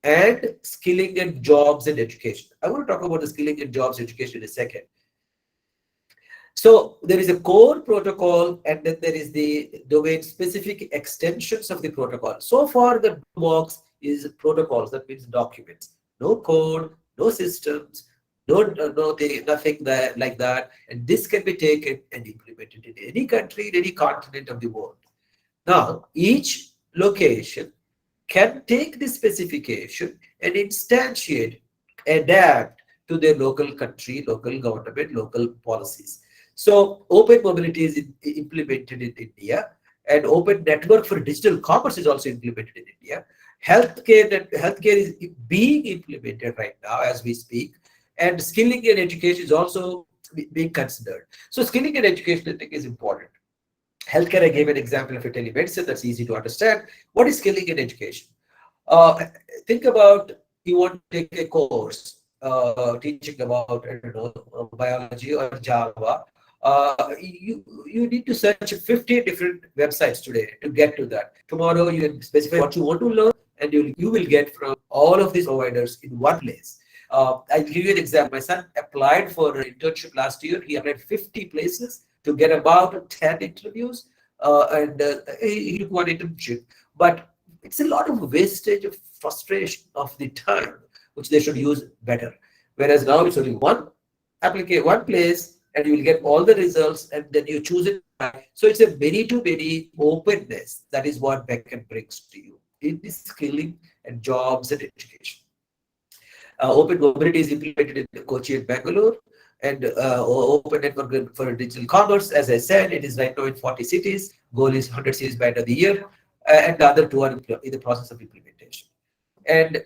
Speaker 2: and skilling and jobs and education. I want to talk about the skilling and jobs education in a second. So there is a core protocol, and then there is the domain-specific extensions of the protocol. So far, the box is protocols, that means documents. No code, no systems, nothing like that. And this can be taken and implemented in any country, in any continent of the world. Now, each location can take this specification and instantiate, adapt to their local country, local government, local policies. So open mobility is implemented in India, and open network for digital commerce is also implemented in India. Healthcare is being implemented right now as we speak, and skilling and education is also being considered. So skilling and education, I think, is important. Healthcare, I gave an example of a telemedicine that's easy to understand. What is skilling and education? Think about you want to take a course teaching about, I don't know, biology or Java. You need to search 50 different websites today to get to that. Tomorrow you can specify what you want to learn, and you will get from all of these providers in one place. I'll give you an example. My son applied for an internship last year. He applied 50 places to get about 10 interviews, and he took one internship. But it's a lot of wastage of frustration of the time, which they should use better. Whereas now it's only one place, and you will get all the results, and then you choose it. So it's a many-to-many openness. That is what Beckn brings to you in this skilling and jobs and education. Open mobility is implemented in Kochi and Bangalore, and open network for digital commerce. As I said, it is right now in 40 cities. Goal is 100 cities by end of the year, and the other 2 are in the process of implementation. And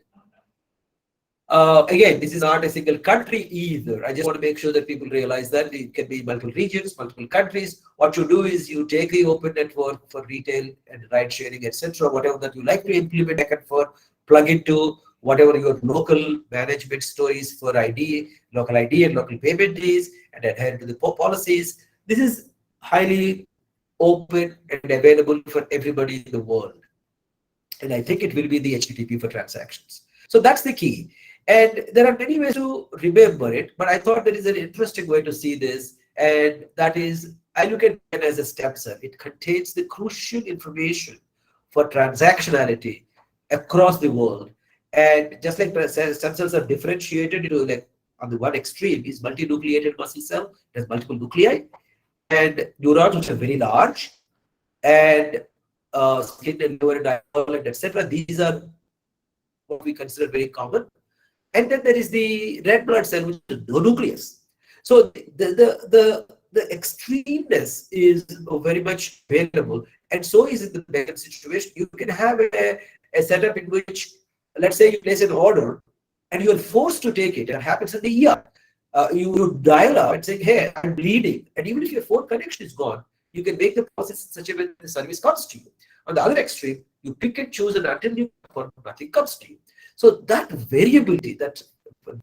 Speaker 2: again, this is not a single country either. I just want to make sure that people realize that it can be multiple regions, multiple countries. What you do is you take the open network for retail and ride sharing, etc., whatever that you like to implement Beckn for, plug into whatever your local management stories for local ID and local payment is, and adhere to the policies. This is highly open and available for everybody in the world. And I think it will be the HTTP for transactions. So that's the key. And there are many ways to remember it, but I thought there is an interesting way to see this, and that is, I look at it as a stem cell. It contains the crucial information for transactionality across the world. And just like stem cells are differentiated into, like, on the one extreme is multinucleated muscle cell, it has multiple nuclei, and neurons which are very large, and skin and liver and eyeball and etc. These are what we consider very common. And then there is the red blood cell, which is no nucleus. So the extremeness is very much available, and so is in the Beckn situation. You can have a setup in which, let's say, you place an order and you are forced to take it. It happens in the ER. You dial up and say, "Hey, I'm bleeding," and even if your phone connection is gone, you can make the process in such a way that the service comes to you. On the other extreme, you pick and choose, and until you nothing comes to you. So that variability, that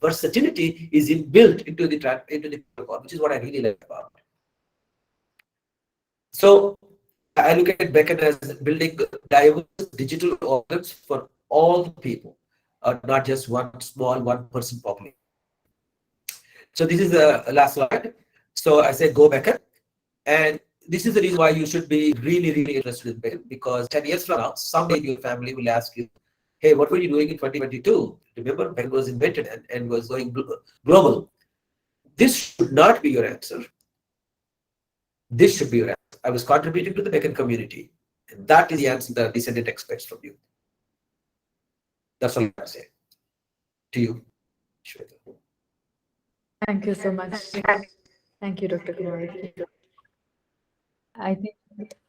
Speaker 2: versatility is inbuilt into the protocol, which is what I really like about it. So I look at Beckn as building diverse digital organs for all the people, not just one small one-person population. So this is the last slide. So I say go Beckn, and this is the reason why you should be really, really interested in Beckn, because 10 years from now, someday your family will ask you, "Hey, what were you doing in 2022? Remember, Beckn was invented and was going global." This should not be your answer. This should be your answer. I was contributing to the Beckn community. And that is the answer the descendant expects from you. That's all I say to you, Shweta.
Speaker 1: Thank you so much. Thank you, Dr. Kumar. I think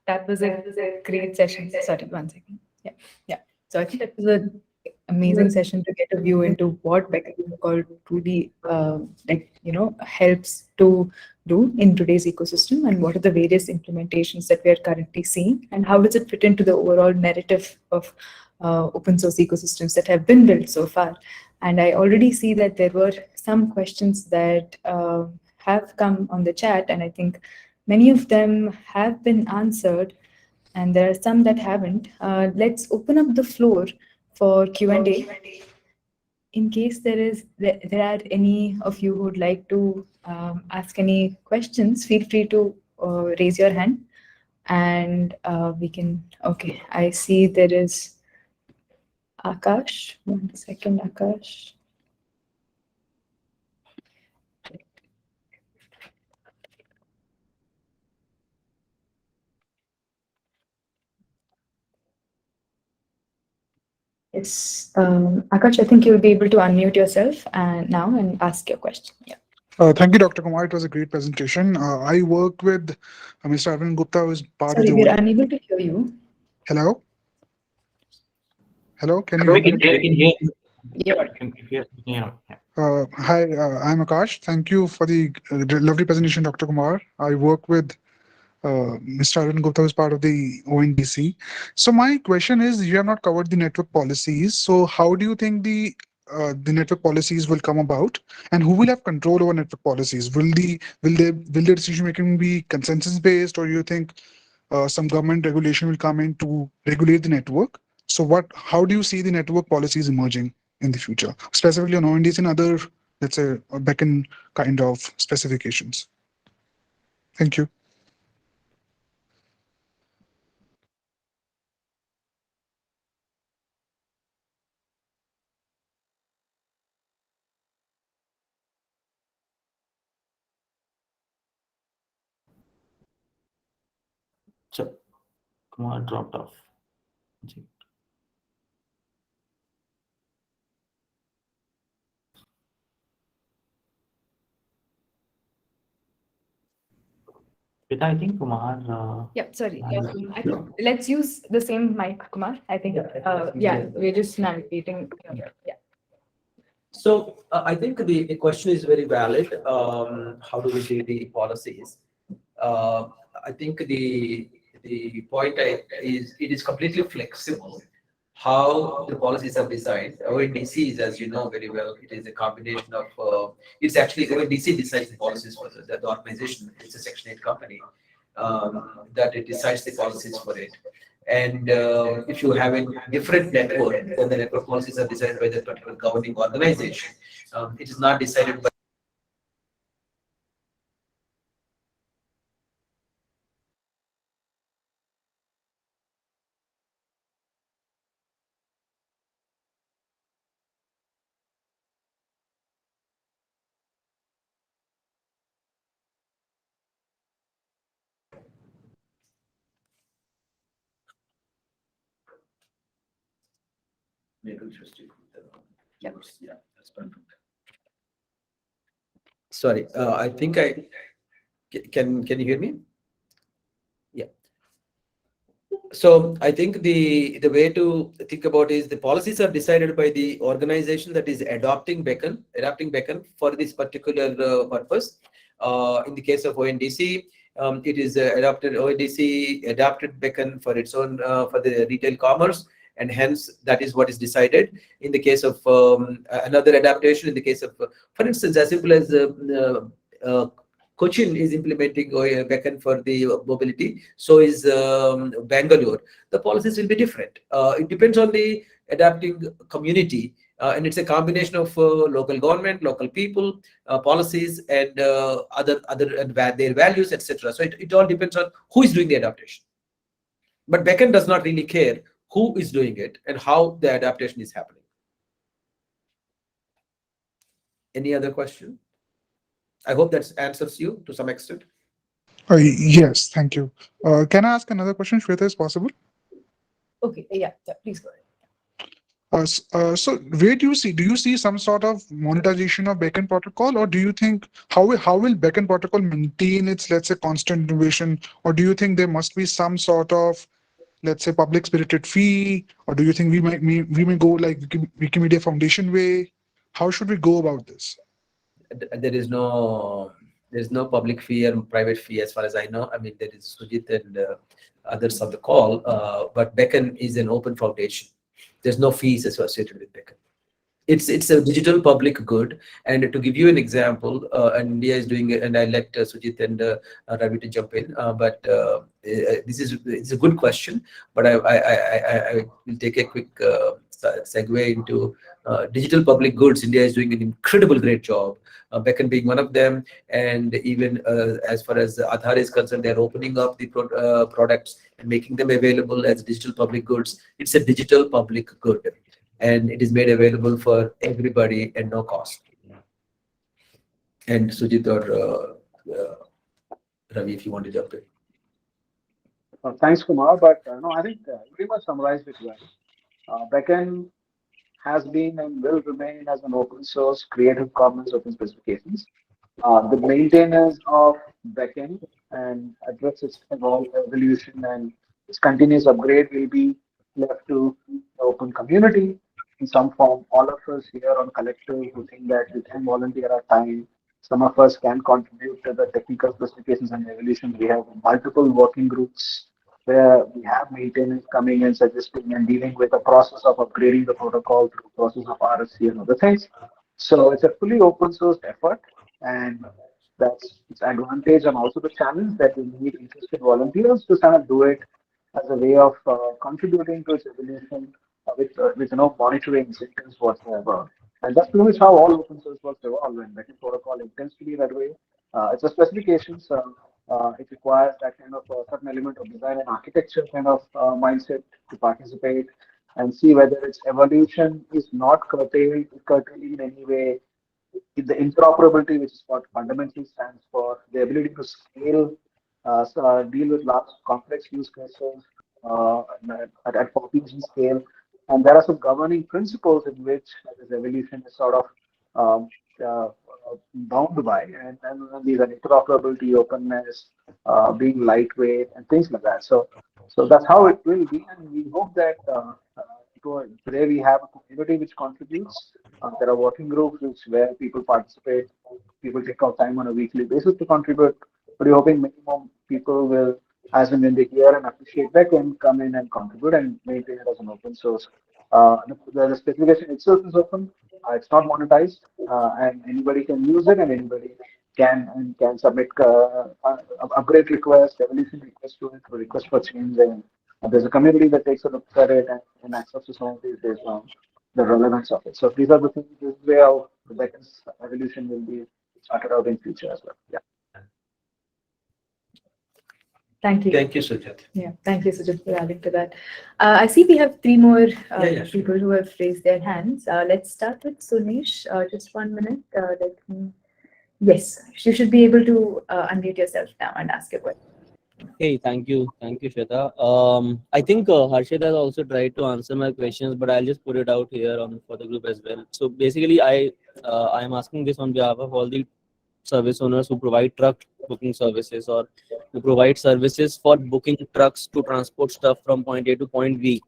Speaker 1: that was a great session. Sorry, one second. Yeah, yeah. So I think that was an amazing session to get a view into what Beckn Protocol truly, helps to do in today's ecosystem, and what are the various implementations that we are currently seeing, and how does it fit into the overall narrative of open source ecosystems that have been built so far. And I already see that there were some questions that have come on the chat, and I think many of them have been answered, and there are some that haven't. Let's open up the floor for Q&A. In case there are any of you who would like to ask any questions, feel free to raise your hand, and we can. Okay, I see there is Akash. 1 second, Akash. Yes, Akash, I think you'll be able to unmute yourself now and ask your question. Yeah.
Speaker 5: Thank you, Dr. Kumar. It was a great presentation. I work with Mr. Arvind Gupta, who is part of
Speaker 1: Sorry,
Speaker 5: the
Speaker 1: we're
Speaker 5: OND.
Speaker 1: unable to hear you.
Speaker 5: Hello? Hello, can you hear me?
Speaker 6: We can hear you.
Speaker 1: Yeah.
Speaker 5: Hi, I'm Akash. Thank you for the lovely presentation, Dr. Kumar. I work with Mr. Arvind Gupta, who is part of the ONDC. So my question is, you have not covered the network policies. So how do you think the network policies will come about, and who will have control over network policies? Will the decision making be consensus based, or you think some government regulation will come in to regulate the network? So how do you see the network policies emerging in the future, specifically on ONDC and other, let's say, Beckn kind of specifications? Thank you.
Speaker 6: So, Kumar dropped off. But I think Kumar.
Speaker 1: Yeah, sorry. Let's use the same mic, Kumar. I think, we're just navigating. Yeah.
Speaker 2: So I think the question is very valid. How do we do the policies? I think the point is it is completely flexible. How the policies are designed. ONDC is, as you know very well, it is a combination of. It's actually ONDC decides the policies for the organization. It's a Section 8 company that it decides the policies for it. And if you have a different network, then the network policies are decided by the particular governing organization. It is not decided by
Speaker 1: Yeah.
Speaker 2: Sorry, I think can you hear me? Yeah. So I think the way to think about is the policies are decided by the organization that is adopting Beckn for this particular purpose. In the case of ONDC, it is ONDC adopted Beckn for its own for the retail commerce, and hence that is what is decided. In the case of another adaptation, in the case of, for instance, as simple as Cochin is implementing Beckn for the mobility, so is Bangalore. The policies will be different. It depends on the adapting community, and it's a combination of local government, local people, policies, and other and their values, etc. So it all depends on who is doing the adaptation. But Beckn does not really care who is doing it and how the adaptation is happening. Any other question? I hope that answers you to some extent.
Speaker 5: Yes, thank you. Can I ask another question, Shweta, is possible?
Speaker 1: Okay, yeah, please go ahead.
Speaker 5: So where do you see some sort of monetization of Beckn protocol, or do you think how will Beckn protocol maintain its, let's say, constant innovation, or do you think there must be some sort of, let's say, public spirited fee, or do you think we may go like Wikimedia Foundation way? How should we go about this?
Speaker 2: There is no public fee or private fee as far as I know. I mean, there is Sujit and others on the call, but Beckn is an open foundation. There's no fees associated with Beckn. It's a digital public good. And to give you an example, and India is doing it, and I let Sujit and Ravi to jump in. But it's a good question. But I will take a quick segue into digital public goods. India is doing an incredible great job. Beckn being one of them, and even as far as Aadhaar is concerned, they're opening up the products and making them available as digital public goods. It's a digital public good, and it is made available for everybody at no cost. And Sujit or Ravi, if you want to jump in.
Speaker 7: Thanks, Kumar. But no, I think pretty much summarized it well. Beckn has been and will remain as an open source Creative Commons open specifications. The maintainers of Beckn and address its evolution and its continuous upgrade will be left to the open community in some form. All of us here on Collective who think that we can volunteer our time, some of us can contribute to the technical specifications and evolution. We have multiple working groups where we have maintainers coming and suggesting and dealing with the process of upgrading the protocol through process of RSC and other things. So it's a fully open source effort, and that's its advantage and also the challenge that we need interested volunteers to kind of do it as a way of contributing to its evolution with monitoring incentives whatsoever. And that's pretty much how all open source works evolve, and Beckn protocol intends to be that way. It's a specification, so it requires that kind of certain element of design and architecture kind of mindset to participate and see whether its evolution is not curtailed in any way. The interoperability, which is what fundamentally stands for, the ability to scale, deal with large complex use cases at population scale. And there are some governing principles in which this evolution is sort of bound by, and these are interoperability, openness, being lightweight, and things like that. So that's how it will be, and we hope that today we have a community which contributes. There are working groups where people participate. People take out time on a weekly basis to contribute. But we're hoping many more people will, as and when they hear and appreciate that, can come in and contribute and maintain it as an open source. The specification itself is open. It's not monetized, and anybody can use it, and anybody can submit upgrade requests, evolution requests to it, request for change, and there's a community that takes a look at it and accepts some of these based on the relevance of it. So these are the things. This is where how the Beckn's evolution will be started out in future as well. Yeah.
Speaker 1: Thank you.
Speaker 2: Thank you, Sujit.
Speaker 1: Yeah, thank you, Sujit, for adding to that. I see we have three more
Speaker 2: Sure.
Speaker 1: people who have raised their hands. Let's start with Sunish. Just 1 minute. Yes, you should be able to unmute yourself now and ask your question.
Speaker 8: Hey, thank you, Shweta. I think Harshit has also tried to answer my questions, but I'll just put it out here on for the group as well. So basically, I am asking this on behalf of all the service owners who provide truck booking services or who provide services for booking trucks to transport stuff from point A to point B.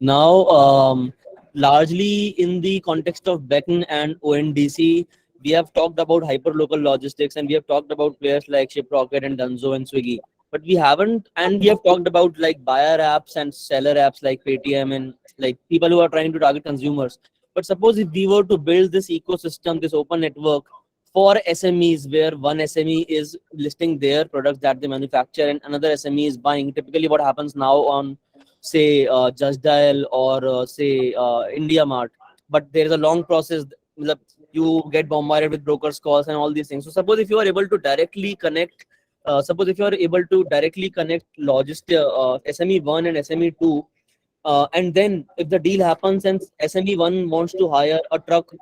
Speaker 8: Now, largely in the context of Beckn and ONDC, we have talked about hyperlocal logistics and we have talked about players like Shiprocket and Dunzo and Swiggy. But we haven't, and we have talked about like buyer apps and seller apps like Paytm and like people who are trying to target consumers. But suppose if we were to build this ecosystem, this open network for SMEs, where one SME is listing their products that they manufacture and another SME is buying. Typically, what happens now on say Just Dial or say India Mart, but there is a long process. You get bombarded with brokers calls and all these things. So suppose if you are able to directly connect, suppose if you are able to directly connect SME1 and SME2, and then if the deal happens and SME1 wants to hire a truck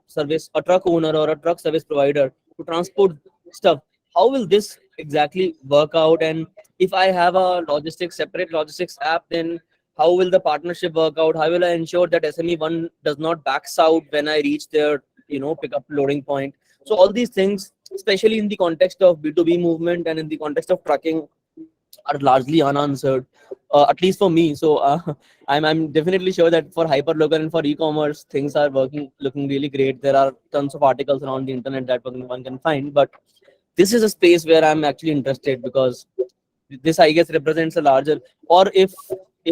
Speaker 8: owner or a truck service provider to transport stuff, how will this exactly work out? And if I have a separate logistics app, then how will the partnership work out? How will I ensure that SME1 does not backs out when I reach their, pickup loading point? So all these things, especially in the context of B2B movement and in the context of trucking, are largely unanswered, at least for me. So I'm definitely sure that for hyperlocal and for e-commerce, things are looking really great. There are tons of articles around the internet that one can find, but this is a space where I'm actually interested because this, I guess, represents a larger, or if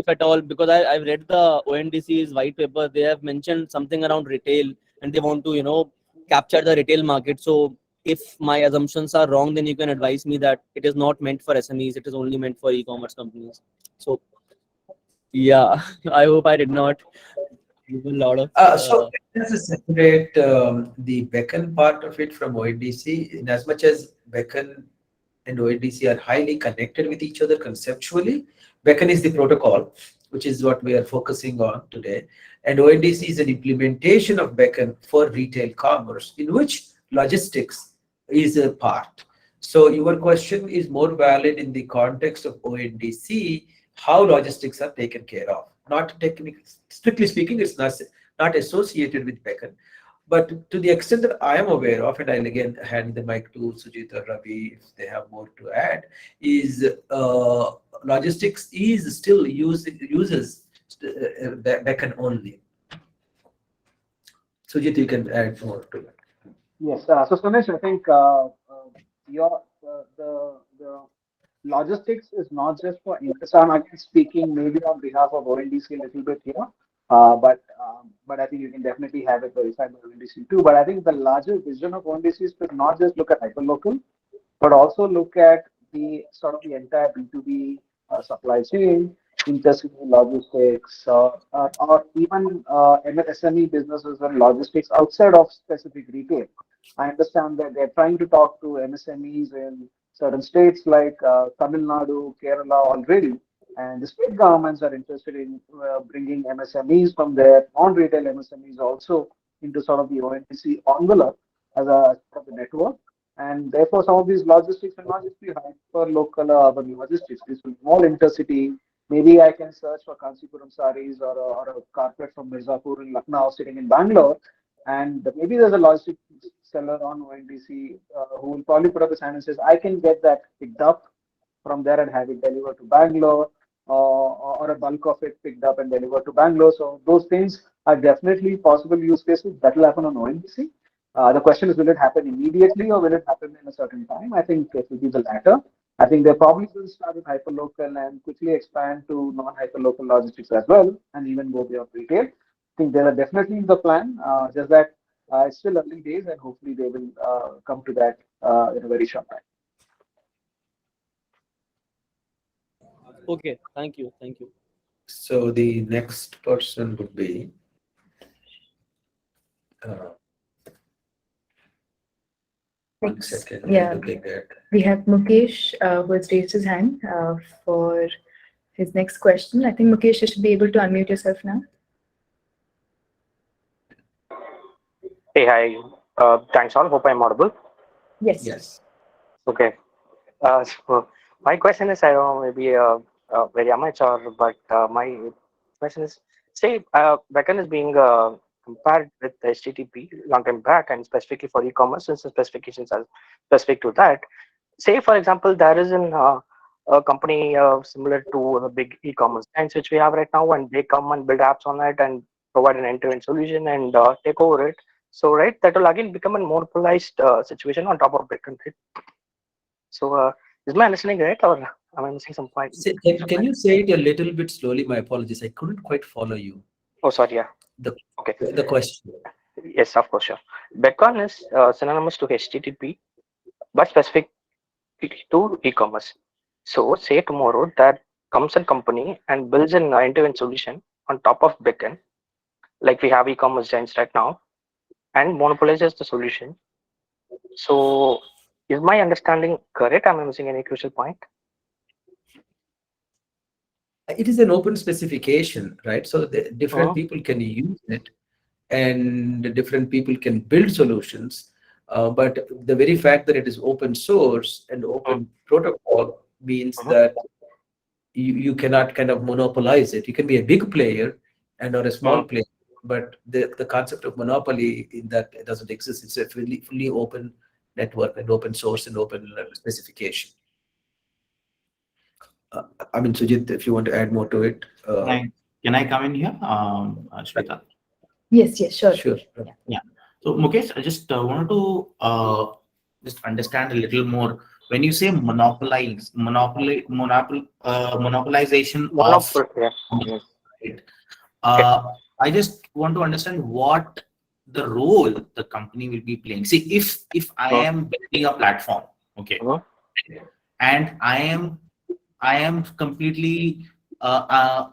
Speaker 8: at all, because I've read the ONDC's white paper. They have mentioned something around retail and they want to capture the retail market. So if my assumptions are wrong, then you can advise me that it is not meant for SMEs, it is only meant for e-commerce companies. So yeah, I hope I did not give a lot of
Speaker 2: So let's just separate the Beckn part of it from ONDC. In as much as Beckn and ONDC are highly connected with each other conceptually, Beckn is the protocol, which is what we are focusing on today, and ONDC is an implementation of Beckn for retail commerce, in which logistics is a part. So your question is more valid in the context of ONDC, how logistics are taken care of. Not technically, strictly speaking, it's not associated with Beckn. But to the extent that I am aware of, and I'll again hand the mic to Sujit or Ravi if they have more to add, is logistics is still uses Beckn only. Sujit, you can add more to that.
Speaker 7: Yes. So Sunesh, I think your the logistics is not just for so I'm again speaking maybe on behalf of ONDC a little bit here, but I think you can definitely have it verified by ONDC too. But I think the larger vision of ONDC is to not just look at hyperlocal, but also look at the sort of the entire B2B supply chain, intercity logistics, or even MSME businesses and logistics outside of specific retail. I understand that they're trying to talk to MSMEs in certain states like Tamil Nadu, Kerala already, and the state governments are interested in bringing MSMEs from their non-retail MSMEs also into sort of the ONDC envelope as a sort of the network. And therefore, some of these logistics will not just be hyper local or urban logistics. This will be more intercity. Maybe I can search for Kanchipuram saris or a carpet from Mirzapur in Lucknow sitting in Bangalore. And maybe there's a logistics seller on ONDC who will probably put up his hand and says, I can get that picked up from there and have it delivered to Bangalore, or a bulk of it picked up and delivered to Bangalore. So those things are definitely possible use cases that will happen on ONDC. The question is, will it happen immediately or will it happen in a certain time? I think it will be the latter. I think they probably will start with hyperlocal and quickly expand to non-hyperlocal logistics as well, and even go beyond retail. I think they are definitely in the plan, just that it's still early days, and hopefully they will come to that in a very short time.
Speaker 8: Okay, thank you.
Speaker 2: So the next person would be one second.
Speaker 1: Yeah.
Speaker 2: Looking at
Speaker 1: We have Mukesh who has raised his hand for his next question. I think Mukesh, you should be able to unmute yourself now.
Speaker 9: Hey, hi. Thanks all. Hope I'm audible.
Speaker 1: Yes.
Speaker 2: yes.
Speaker 9: Okay. So My question is, I don't know, maybe very amateur, but my question is, say, Beckn is being compared with HTTP long time back, and specifically for e-commerce, since the specifications are specific to that. Say, for example, there is a company similar to the big e-commerce giants which we have right now, and they come and build apps on it and provide an end-to-end solution and take over it. So, right, that will again become a monopolized situation on top of Beckn. Right? So, is my understanding right, or am I missing some point?
Speaker 2: Can you say it a little bit slowly? My apologies. I couldn't quite follow you.
Speaker 9: Oh, sorry. Yeah. Okay.
Speaker 2: The question.
Speaker 9: Yes, of course, sure. Beckn is synonymous to HTTP, but specific to e-commerce. So, say tomorrow that comes a company and builds an end-to-end solution on top of Beckn, like we have e-commerce giants right now, and monopolizes the solution. So, is my understanding correct? Am I missing any crucial point?
Speaker 2: It is an open specification, right? So the different people can use it, and different people can build solutions. But the very fact that it is open source and open protocol means that you cannot kind of monopolize it. You can be a big player and or a small player, but the concept of monopoly in that doesn't exist. It's a fully open network and open source and open specification. I mean, Sujit, if you want to add more to it.
Speaker 6: Can I come in here, Shweta?
Speaker 1: Yes, sure.
Speaker 6: Yeah. So Mukesh, I just wanted to just understand a little more. When you say monopolization of, right, I just want to understand what the role the company will be playing. See, if I am building a platform, okay, and I am completely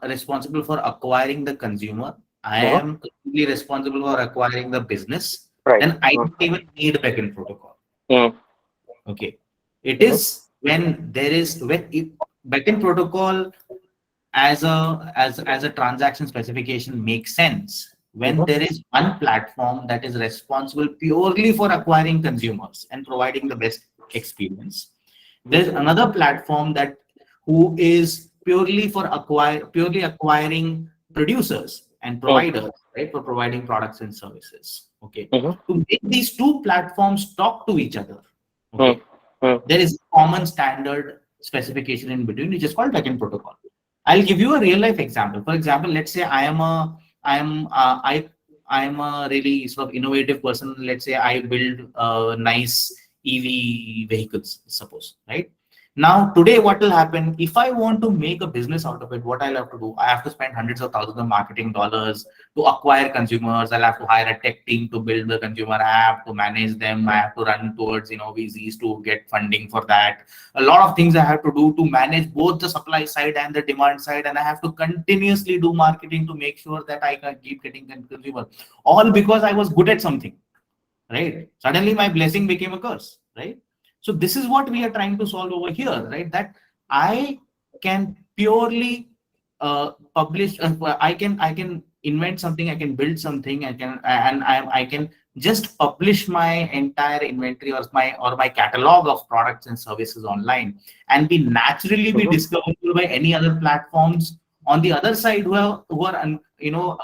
Speaker 6: responsible for acquiring the consumer. I am completely responsible for acquiring the business.
Speaker 9: Right.
Speaker 6: Then I don't even need Beckn protocol. Okay. It is when there is Beckn protocol as a transaction specification makes sense when there is one platform that is responsible purely for acquiring consumers and providing the best experience. There's another platform that who is purely acquiring producers and providers, right, for providing products and services. Okay. To make these two platforms talk to each other, okay, there is a common standard specification in between, which is called Beckn protocol. I'll give you a real life example. For example, let's say I am a really sort of innovative person. Let's say I build nice EV vehicles, suppose, right? Now, today, what will happen if I want to make a business out of it? What I'll have to do, I have to spend hundreds of thousands of marketing dollars to acquire consumers. I'll have to hire a tech team to build the consumer app, to manage them. I have to run towards, VCs to get funding for that. A lot of things I have to do to manage both the supply side and the demand side. And I have to continuously do marketing to make sure that I can keep getting consumers. All because I was good at something, right? Suddenly my blessing became a curse, right? So this is what we are trying to solve over here, right? That I can purely publish. I can invent something. I can build something. I can just publish my entire inventory or my catalog of products and services online, and be naturally be discoverable by any other platforms on the other side who are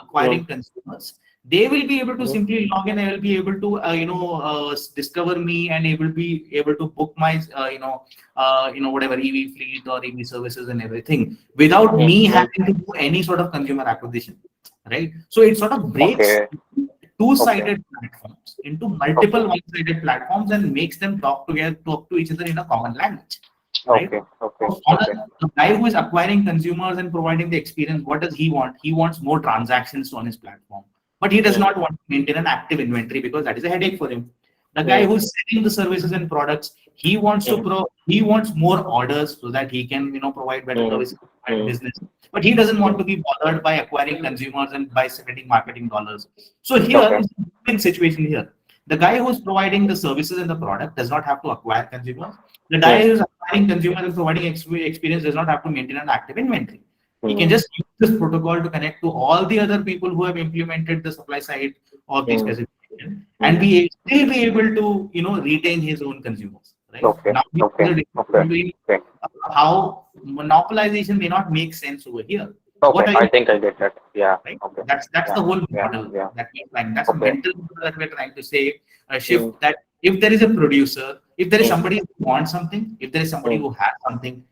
Speaker 6: acquiring consumers. They will be able to simply log in. I will be able to discover me and be able to book my whatever EV fleet or EV services and everything without me having to do any sort of consumer acquisition, right? So it sort of breaks two-sided platforms into multiple one-sided platforms and makes them talk to each other in a common language. Right? The guy who is acquiring consumers and providing the experience, what does he want? He wants more transactions on his platform. But he does not want to maintain an active inventory because that is a headache for him. The guy who's selling the services and products, he wants he wants more orders so that he can provide better services and business. But he doesn't want to be bothered by acquiring consumers and by spending marketing dollars. So here is the win situation here. The guy who's providing the services and the product does not have to acquire consumers. The guy who's acquiring consumers and providing experience does not have to maintain an active inventory. He can just use this protocol to connect to all the other people who have implemented the supply side of the specification and still be able to retain his own consumers. right?
Speaker 9: Okay.
Speaker 6: Now,
Speaker 9: Okay. Okay. Okay.
Speaker 6: how monopolization may not make sense over here.
Speaker 9: Okay.
Speaker 6: What are
Speaker 9: I
Speaker 6: you,
Speaker 9: think I get that. Yeah.
Speaker 6: right?
Speaker 9: Okay.
Speaker 6: That's
Speaker 9: Yeah.
Speaker 6: the whole
Speaker 9: Yeah.
Speaker 6: model
Speaker 9: Yeah.
Speaker 6: that we're trying. That's a
Speaker 9: Okay.
Speaker 6: mental model that we're trying to say, a shift that if there is a producer, if there is somebody who wants something, if there is somebody who has something,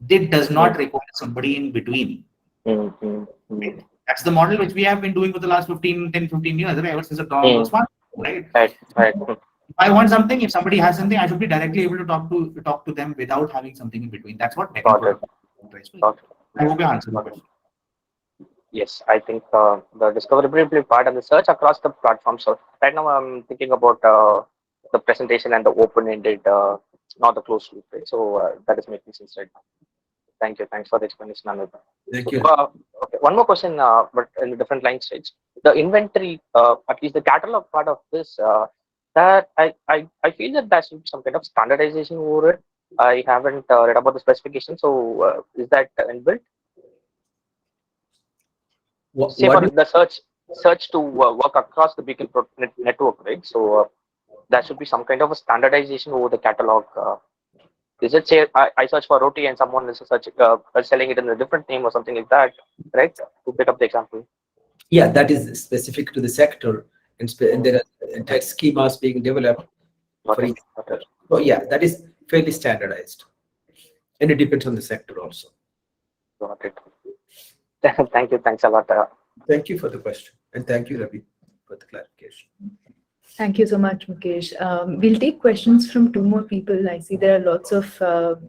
Speaker 6: it does not require somebody in between. Right? That's the model which we have been doing for the last 10, 15 years, right? Ever since the dawn of the smartphone, right?
Speaker 9: Right. Right.
Speaker 6: If I want something, if somebody has something, I should be directly able to talk to them without having something in between. That's what Beckn
Speaker 9: Got it.
Speaker 6: Protocol tries to do.
Speaker 9: Got it.
Speaker 6: I hope I answered the question.
Speaker 9: Yes, I think the discoverability part and the search across the platform. So right now I'm thinking about the presentation and the open-ended, not the closed loop. Right? So that is making sense right now. Thank you. Thanks for the explanation, Anil.
Speaker 2: Thank you.
Speaker 9: Okay, one more question, but in a different line stage. The inventory, at least the catalog part of this, that I feel that there should be some kind of standardization over it. I haven't read about the specification. So is that inbuilt? Say for the search to work across the Beacon network, right? So there should be some kind of a standardization over the catalog. Is it say I search for roti and someone is selling it in a different name or something like that, right? To pick up the example.
Speaker 2: Yeah, that is specific to the sector, and there are entire schemas being developed for each sector. So yeah, that is fairly standardized, and it depends on the sector also.
Speaker 9: Got it. Thank you. Thanks a lot.
Speaker 2: Thank you for the question, and thank you, Ravi, for the clarification.
Speaker 1: Thank you so much, Mukesh. We'll take questions from two more people. I see there are lots of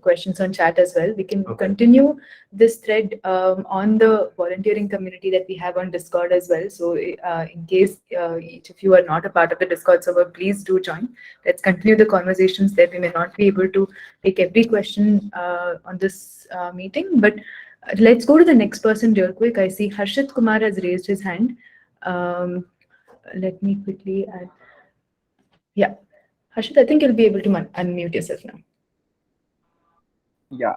Speaker 1: questions on chat as well. We can continue this thread on the volunteering community that we have on Discord as well. So in case each of you are not a part of the Discord server, please do join. Let's continue the conversations there. We may not be able to take every question on this meeting, but let's go to the next person real quick. I see Harshit Kumar has raised his hand. Let me quickly add. Yeah, Harshit, I think you'll be able to unmute yourself now.
Speaker 10: Yeah,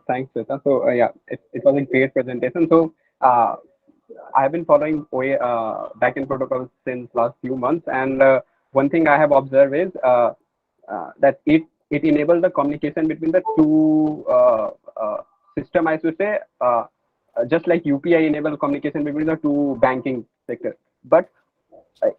Speaker 10: thanks, Sweta. So yeah, it was a great presentation. So I've been following Beckn protocols since last few months, and one thing I have observed is that it enables the communication between the two system, I should say, just like UPI enable communication between the two banking sectors. But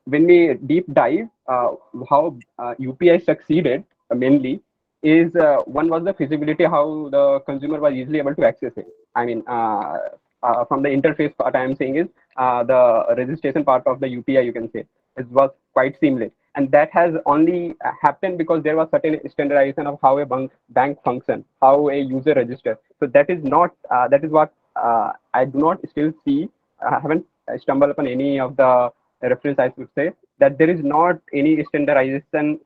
Speaker 10: when we deep dive, how UPI succeeded mainly is one was the feasibility, how the consumer was easily able to access it. I mean, from the interface part, I am saying is the registration part of the UPI, you can say, it was quite seamless. And that has only happened because there was certain standardization of how a bank function, how a user registers. So that is not, that is what I do not still see. I haven't stumbled upon any of the reference, I should say, that there is not any standardization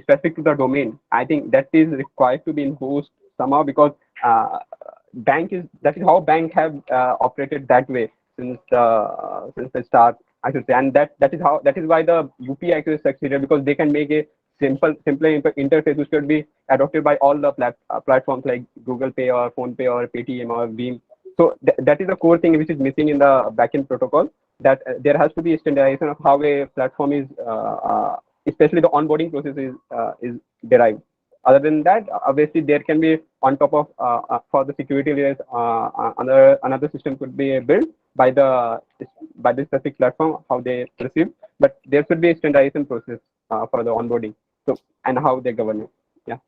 Speaker 10: specific to the domain. I think that is required to be enforced somehow, because that is how bank have operated that way since the start, I should say, and that is why the UPI actually succeeded, because they can make a simpler interface which could be adopted by all the platforms like Google Pay or Phone Pay or Paytm or Beam. So that is the core thing which is missing in the backend protocol, that there has to be a standardization of how a platform is, especially the onboarding process is derived. Other than that, obviously there can be on top of for the security layers, another system could be built by the specific platform how they receive, but there should be a standardization process for the onboarding. So and how they govern it. Yeah.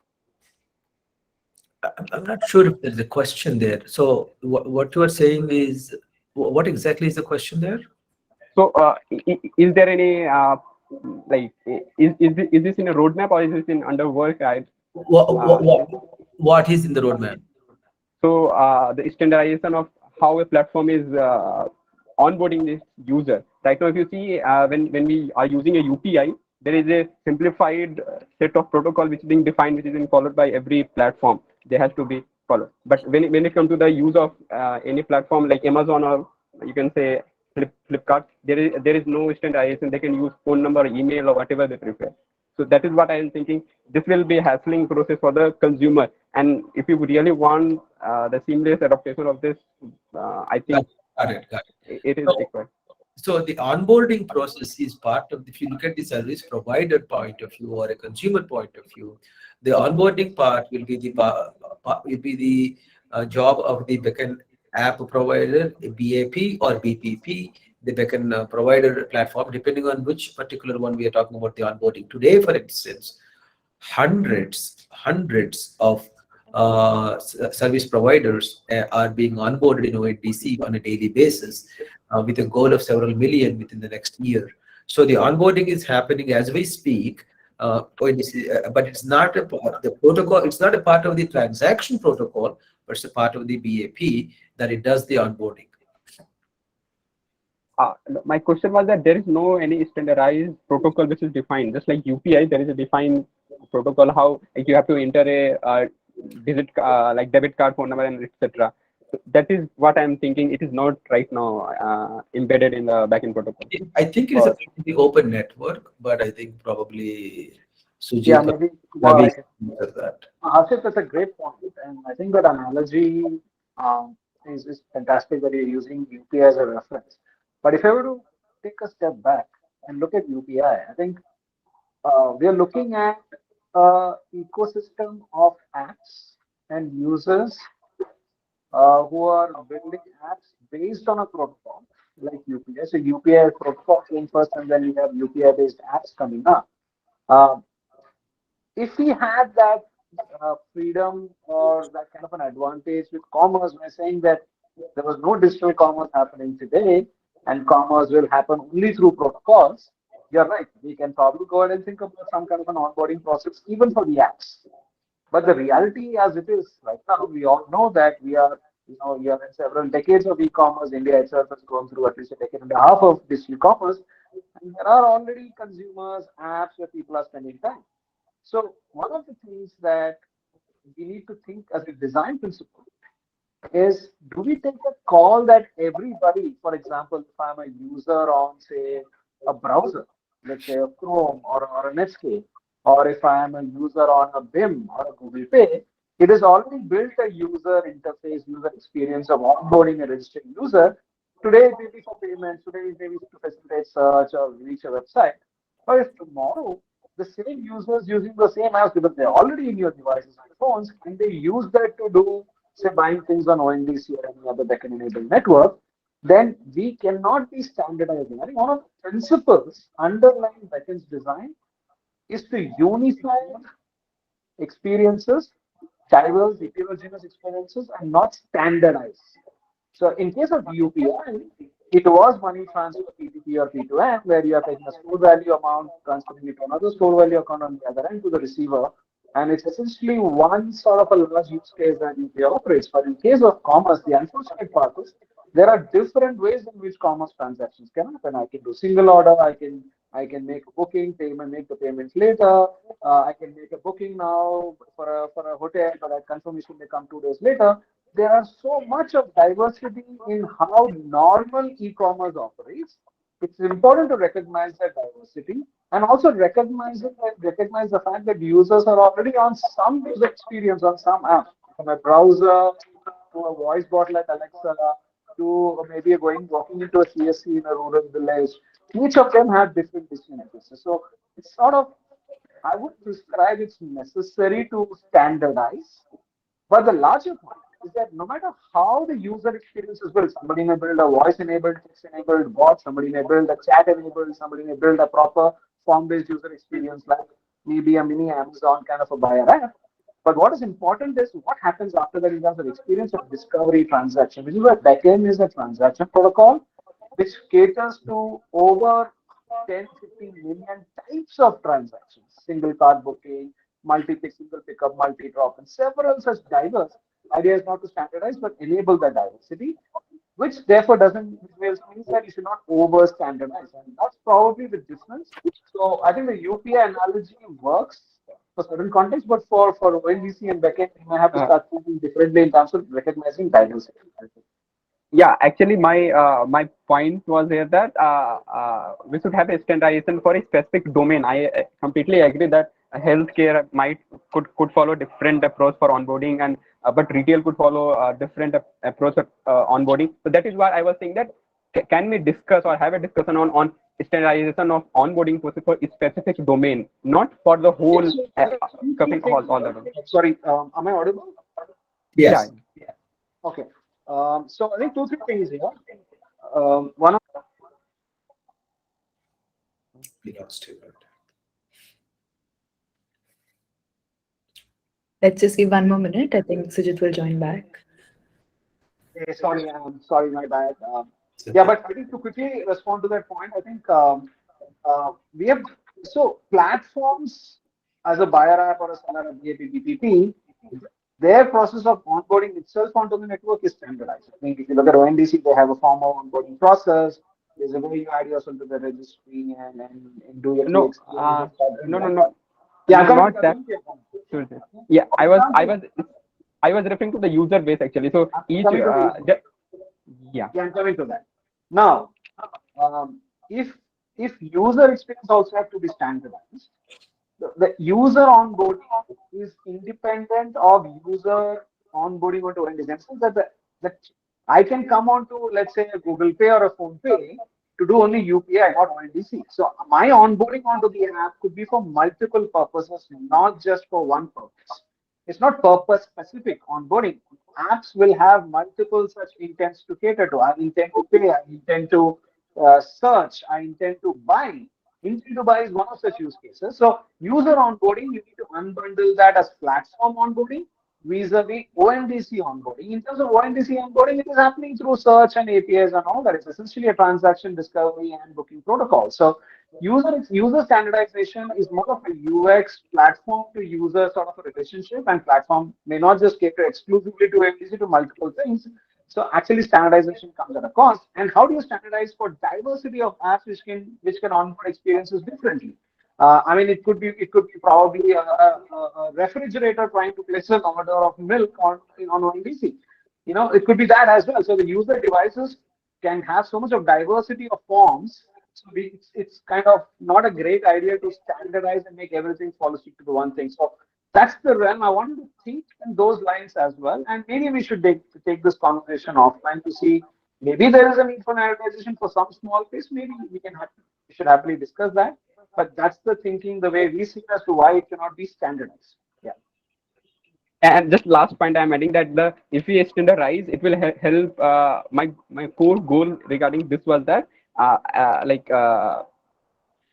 Speaker 2: I'm not sure if there's a question there. So what you are saying is, what exactly is the question there?
Speaker 10: So is there any like is this in a roadmap or is this in under work?
Speaker 2: What is in the roadmap?
Speaker 10: So the standardization of how a platform is onboarding this user. Right now, if you see when we are using a UPI, there is a simplified set of protocol which is being defined, which is being followed by every platform. They has to be followed. But when it comes to the use of any platform like Amazon, or you can say Flipkart, there is no standardization. They can use phone number, email, or whatever they prefer. So that is what I am thinking. This will be a hassling process for the consumer. And if you really want the seamless adaptation of this, I think
Speaker 2: got it.
Speaker 10: It is required.
Speaker 2: So the onboarding process is part of, if you look at the service provider point of view or a consumer point of view, the onboarding part will be the job of the backend app provider, a BAP or BPP, the backend provider platform, depending on which particular one we are talking about the onboarding. Today, for instance, hundreds of service providers are being onboarded in ONDC on a daily basis with a goal of several million within the next year. So the onboarding is happening as we speak, ONDC, but it's not the protocol. It's not a part of the transaction protocol, but it's a part of the BAP that it does the onboarding.
Speaker 10: My question was that there is no any standardized protocol which is defined. Just like UPI, there is a defined protocol how like, you have to enter a digit like debit card, phone number, and etc. So that is what I'm thinking. It is not right now embedded in the backend protocol.
Speaker 2: I think it is the open network, but I think probably Sujit.
Speaker 7: Yeah, maybe
Speaker 2: that.
Speaker 7: Harshit, that's a great point, and I think that analogy is fantastic that you're using UPI as a reference. But if I were to take a step back and look at UPI, I think we are looking at an ecosystem of apps and users who are building apps based on a protocol like UPI. So UPI protocol came first, and then you have UPI-based apps coming up. Uh, if we had that freedom or that kind of an advantage with commerce, we're saying that there was no digital commerce happening today, and commerce will happen only through protocols. You're right. We can probably go ahead and think about some kind of an onboarding process, even for the apps. But the reality as it is right now, we all know that we are, you have several decades of e-commerce. India itself has gone through at least a decade and a half of digital commerce. And there are already consumers, apps where people are spending time. So one of the things that we need to think as a design principle is, do we take a call that everybody, for example, if I'm a user on, say, a browser, let's say a Chrome or a Netscape, or if I am a user on a BIM or a Google Pay, it has already built a user interface, user experience of onboarding a registered user. Today, it may be for payments, today, it may be to facilitate search or reach a website. But if tomorrow, the same users using the same apps because they're already in your devices and phones, and they use that to do, say, buying things on ONDC or any other backend-enabled network, then we cannot be standardizing. I think one of the principles underlying backend's design is to unify experiences, diverse, heterogeneous experiences, and not standardize. So in case of UPI, it was money transfer P2P or P2M, where you are taking a store value amount, transferring it to another store value account on the other end to the receiver. And it's essentially one sort of a large use case that UPI operates. But in case of commerce, the unfortunate part is there are different ways in which commerce transactions can happen. I can do single order, I can make a booking, make the payments later. I can make a booking now for a hotel, but that confirmation may come 2 days later. There are so much of diversity in how normal e-commerce operates. It's important to recognize that diversity and also recognize the fact that users are already on some user experience on some app, from a browser to a voice bot like Alexa to maybe walking into a CSC in a rural village. Each of them have different interfaces. So it's sort of, I would describe it's necessary to standardize. But the larger point is that no matter how the user experience is built, somebody may build a voice-enabled, text-enabled bot, somebody may build a chat-enabled, somebody may build a proper form-based user experience like maybe a mini Amazon kind of a buyer app. But what is important is what happens after that in terms of experience of discovery transaction, which is where backend is a transaction protocol, which caters to over 10, 15 million types of transactions, single card booking, multi-pick, single pickup, multi-drop, and several such diverse. Idea is not to standardize, but enable the diversity, which therefore doesn't means that you should not over standardize. And that's probably the difference. So I think the UPI analogy works for certain contexts, but for ONDC and backend, you may have to start thinking differently in terms of recognizing diversity.
Speaker 10: Yeah, actually, my point was here that we should have a standardization for a specific domain. I completely agree that healthcare could follow different approach for onboarding, and but retail could follow a different approach of onboarding. So that is why I was saying that can we discuss or have a discussion on standardization of onboarding process for a specific domain, not for the whole covering all the domain?
Speaker 7: Sorry, am I audible?
Speaker 2: Yes.
Speaker 10: Yeah.
Speaker 7: Okay. So I think 2-3 things here. One of
Speaker 1: Let's just give one more minute. I think Sujit will join back.
Speaker 7: sorry, sorry, my bad. Yeah, but I think to quickly respond to that point, I think we have so platforms as a buyer app or a seller app, BAP, their process of onboarding itself onto the network is standardized. I think if you look at ONDC, they have a formal onboarding process. There's a way you add yourself to the registry and do your
Speaker 10: No,
Speaker 7: no.
Speaker 10: Yeah, not that. Yeah, I was referring to the user base actually. So each yeah,
Speaker 7: I'm coming to that. Now, if user experience also have to be standardized, the user onboarding is independent of user onboarding onto ONDC. That I can come on to, let's say, a Google Pay or a Phone Pay to do only UPI, not ONDC. So my onboarding onto the app could be for multiple purposes, not just for one purpose. It's not purpose specific onboarding. Apps will have multiple such intents to cater to. I intend to pay, I intend to search, I intend to buy. Intent to buy is one of such use cases. So user onboarding, you need to unbundle that as platform onboarding vis-a-vis ONDC onboarding. In terms of ONDC onboarding, it is happening through search and APIs and all that. It's essentially a transaction discovery and booking protocol. So user standardization is more of a UX platform to user sort of a relationship, and platform may not just cater exclusively to ONDC, to multiple things. So actually standardization comes at a cost. And how do you standardize for diversity of apps which can onboard experiences differently? I mean, it could be probably a refrigerator trying to place an order of milk on ONDC. You know, it could be that as well. So the user devices can have so much of diversity of forms. So it's kind of not a great idea to standardize and make everything follow stick to the one thing. So that's the realm. I wanted to think in those lines as well. And maybe we should take this conversation offline to see maybe there is a need for standardization for some small case. Maybe we should happily discuss that. But that's the thinking, the way we see as to why it cannot be standardized. Yeah.
Speaker 10: And just last point, I'm adding that if we standardize, it will help. My core goal regarding this was that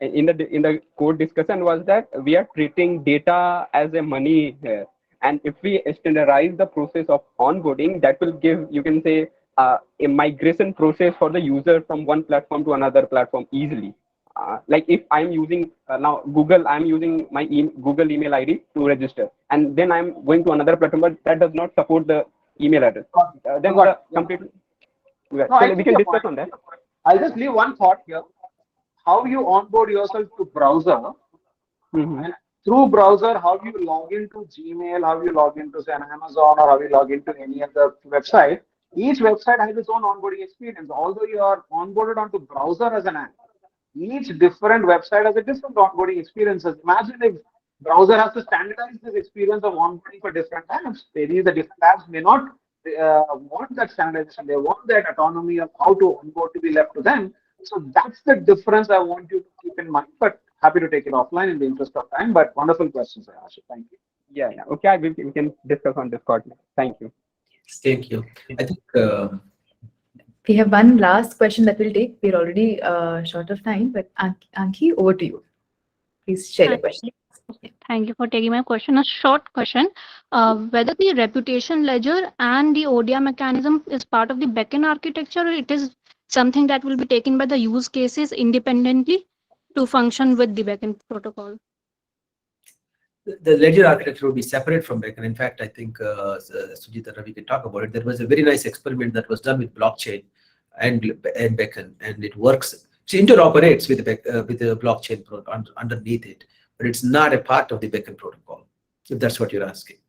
Speaker 10: in the core discussion was that we are treating data as a money here, and if we standardize the process of onboarding, that will give, you can say, a migration process for the user from one platform to another platform easily. Like if I'm using now Google, I'm using my Google email ID to register, and then I'm going to another platform, but that does not support the email address. Then completely.
Speaker 7: No,
Speaker 10: so we can discuss on that.
Speaker 7: I'll just leave one thought here. How you onboard yourself to browser, and through browser, how you log into Gmail, how you log into say an Amazon, or how you log into any other website. Each website has its own onboarding experience. Although you are onboarded onto browser as an app, each different website has a different onboarding experiences. Imagine if browser has to standardize this experience of onboarding for different apps. Maybe the different apps may not want that standardization. They want that autonomy of how to onboard to be left to them. So that's the difference I want you to keep in mind. But happy to take it offline in the interest of time. But wonderful questions, Ayasha. Thank you.
Speaker 10: Yeah. Okay, we can discuss on Discord. Thank you.
Speaker 2: Thank you. I think
Speaker 1: we have one last question that we'll take. We're already short of time, but Anki, over to you. Please share your question.
Speaker 11: Thank you for taking my question. A short question. Whether the reputation ledger and the ODI mechanism is part of the backend architecture, or it is something that will be taken by the use cases independently to function with the backend protocol?
Speaker 2: The ledger architecture will be separate from Beckn. In fact, I think Sujit and Ravi can talk about it. There was a very nice experiment that was done with blockchain and Beckn, and it works. It interoperates with the blockchain underneath it, but it's not a part of the Beckn protocol. If that's what you're asking.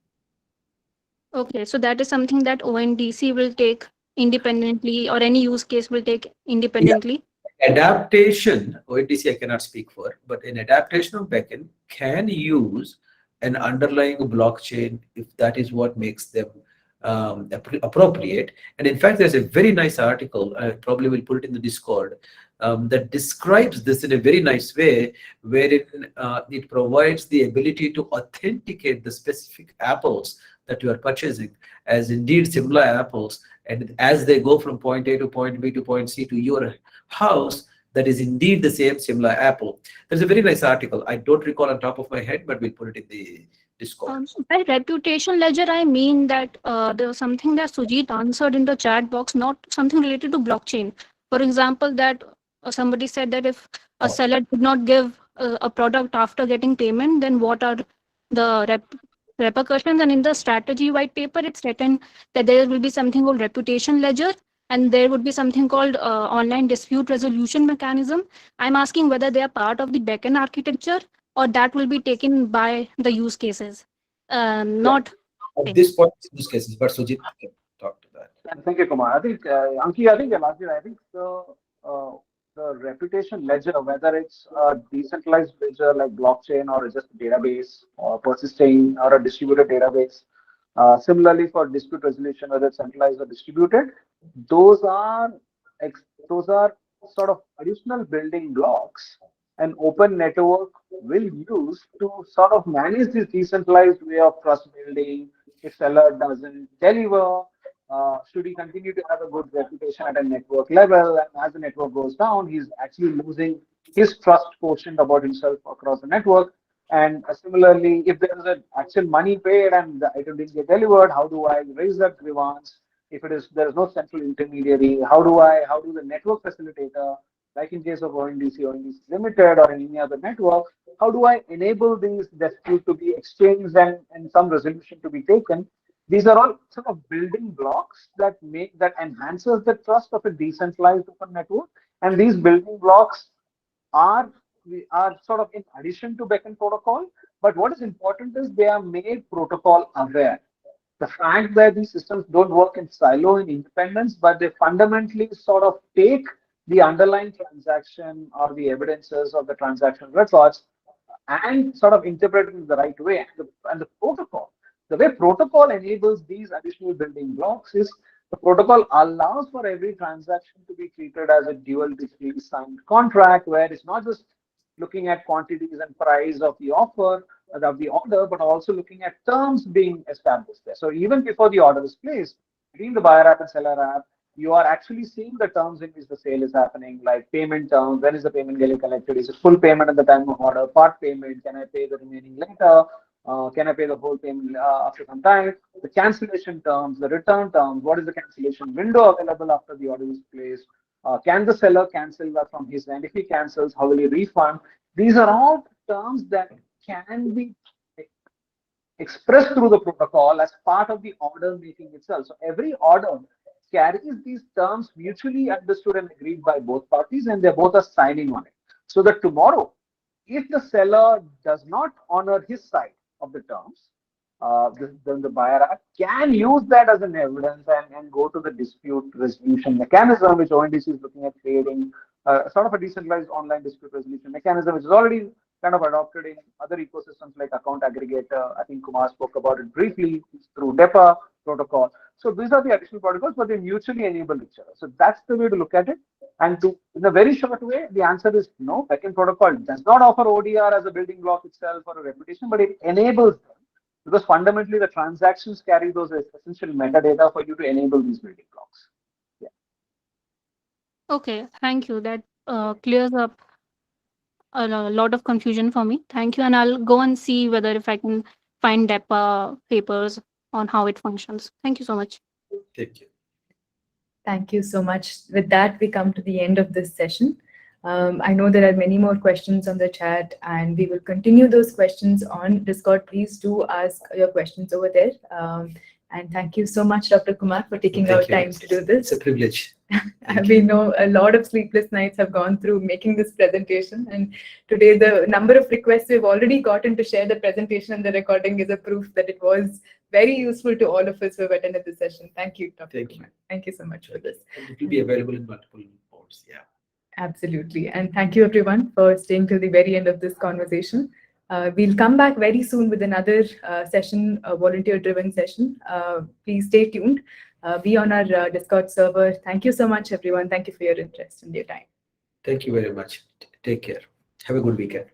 Speaker 11: Okay, so that is something that ONDC will take independently, or any use case will take independently.
Speaker 2: Yeah. Adaptation, ONDC I cannot speak for, but an adaptation of Beckn can use an underlying blockchain if that is what makes them appropriate. And in fact, there's a very nice article, I probably will put it in the Discord, that describes this in a very nice way, wherein it provides the ability to authenticate the specific apples that you are purchasing as indeed similar apples. And as they go from point A to point B to point C to your house, that is indeed the same similar apple. There's a very nice article. I don't recall on top of my head, but we'll put it in the Discord.
Speaker 11: By reputation ledger, I mean that there was something that Sujit answered in the chat box, not something related to blockchain. For example, that somebody said that if a seller did not give a product after getting payment, then what are the repercussions? And in the strategy white paper, it's written that there will be something called reputation ledger, and there would be something called online dispute resolution mechanism. I'm asking whether they are part of the backend architecture, or that will be taken by the use cases, not.
Speaker 2: At this point, use cases, but Sujit can talk to that.
Speaker 7: Thank you, Kumar. I think, Anki, I think the reputation ledger, whether it's a decentralized ledger like blockchain or just a database or persisting or a distributed database, similarly for dispute resolution, whether it's centralized or distributed, those are sort of additional building blocks an open network will use to sort of manage this decentralized way of trust building. If seller doesn't deliver, should he continue to have a good reputation at a network level? And as the network goes down, he's actually losing his trust quotient about himself across the network. And similarly, if there is an actual money paid and the item didn't get delivered, how do I raise that grievance? If there is no central intermediary, how do the network facilitator, like in case of ONDC Limited or any other network, how do I enable these disputes to be exchanged and some resolution to be taken? These are all sort of building blocks that enhances the trust of a decentralized open network. And these building blocks are sort of in addition to Beckn protocol. But what is important is they are made protocol aware. The fact that these systems don't work in silo and independence, but they fundamentally sort of take the underlying transaction or the evidences of the transaction records and sort of interpret it in the right way. And the protocol, the way protocol enables these additional building blocks is the protocol allows for every transaction to be treated as a dual digitally signed contract, where it's not just looking at quantities and price of the offer, of the order, but also looking at terms being established there. So even before the order is placed, between the buyer app and seller app, you are actually seeing the terms in which the sale is happening, like payment terms. When is the payment getting collected? Is it full payment at the time of order? Part payment? Can I pay the remaining later? Can I pay the whole payment after some time? The cancellation terms, the return terms. What is the cancellation window available after the order is placed? Can the seller cancel that from his end? If he cancels, how will he refund? These are all terms that can be expressed through the protocol as part of the order making itself. So every order carries these terms mutually understood and agreed by both parties, and they both are signing on it. So that tomorrow, if the seller does not honor his side of the terms, then the buyer app can use that as an evidence and go to the dispute resolution mechanism, which ONDC is looking at creating sort of a decentralized online dispute resolution mechanism, which is already kind of adopted in other ecosystems like account aggregator. I think Kumar spoke about it briefly through DEPA protocol. So these are the additional protocols, but they mutually enable each other. So that's the way to look at it. And in a very short way, the answer is no. Beckn protocol does not offer ODR as a building block itself or a reputation, but it enables them, because fundamentally the transactions carry those essential metadata for you to enable these building blocks. Yeah.
Speaker 11: Okay, thank you. That clears up a lot of confusion for me. Thank you, and I'll go and see whether if I can find DEPA papers on how it functions. Thank you so much.
Speaker 2: Thank you.
Speaker 1: Thank you so much. With that, we come to the end of this session. I know there are many more questions on the chat, and we will continue those questions on Discord. Please do ask your questions over there. And thank you so much, Dr. Kumar, for taking out time to do this.
Speaker 2: It's a privilege.
Speaker 1: We know a lot of sleepless nights have gone through making this presentation, and today the number of requests we've already gotten to share the presentation and the recording is a proof that it was very useful to all of us who have attended this session. Thank you, Dr. Kumar. Thank you so much for this.
Speaker 2: And it will be available in multiple modes. Yeah.
Speaker 1: Absolutely. And thank you everyone for staying till the very end of this conversation. We'll come back very soon with another session, a volunteer-driven session. Please stay tuned. Be on our Discord server. Thank you so much, everyone. Thank you for your interest and your time.
Speaker 2: Thank you very much. Take care. Have a good weekend.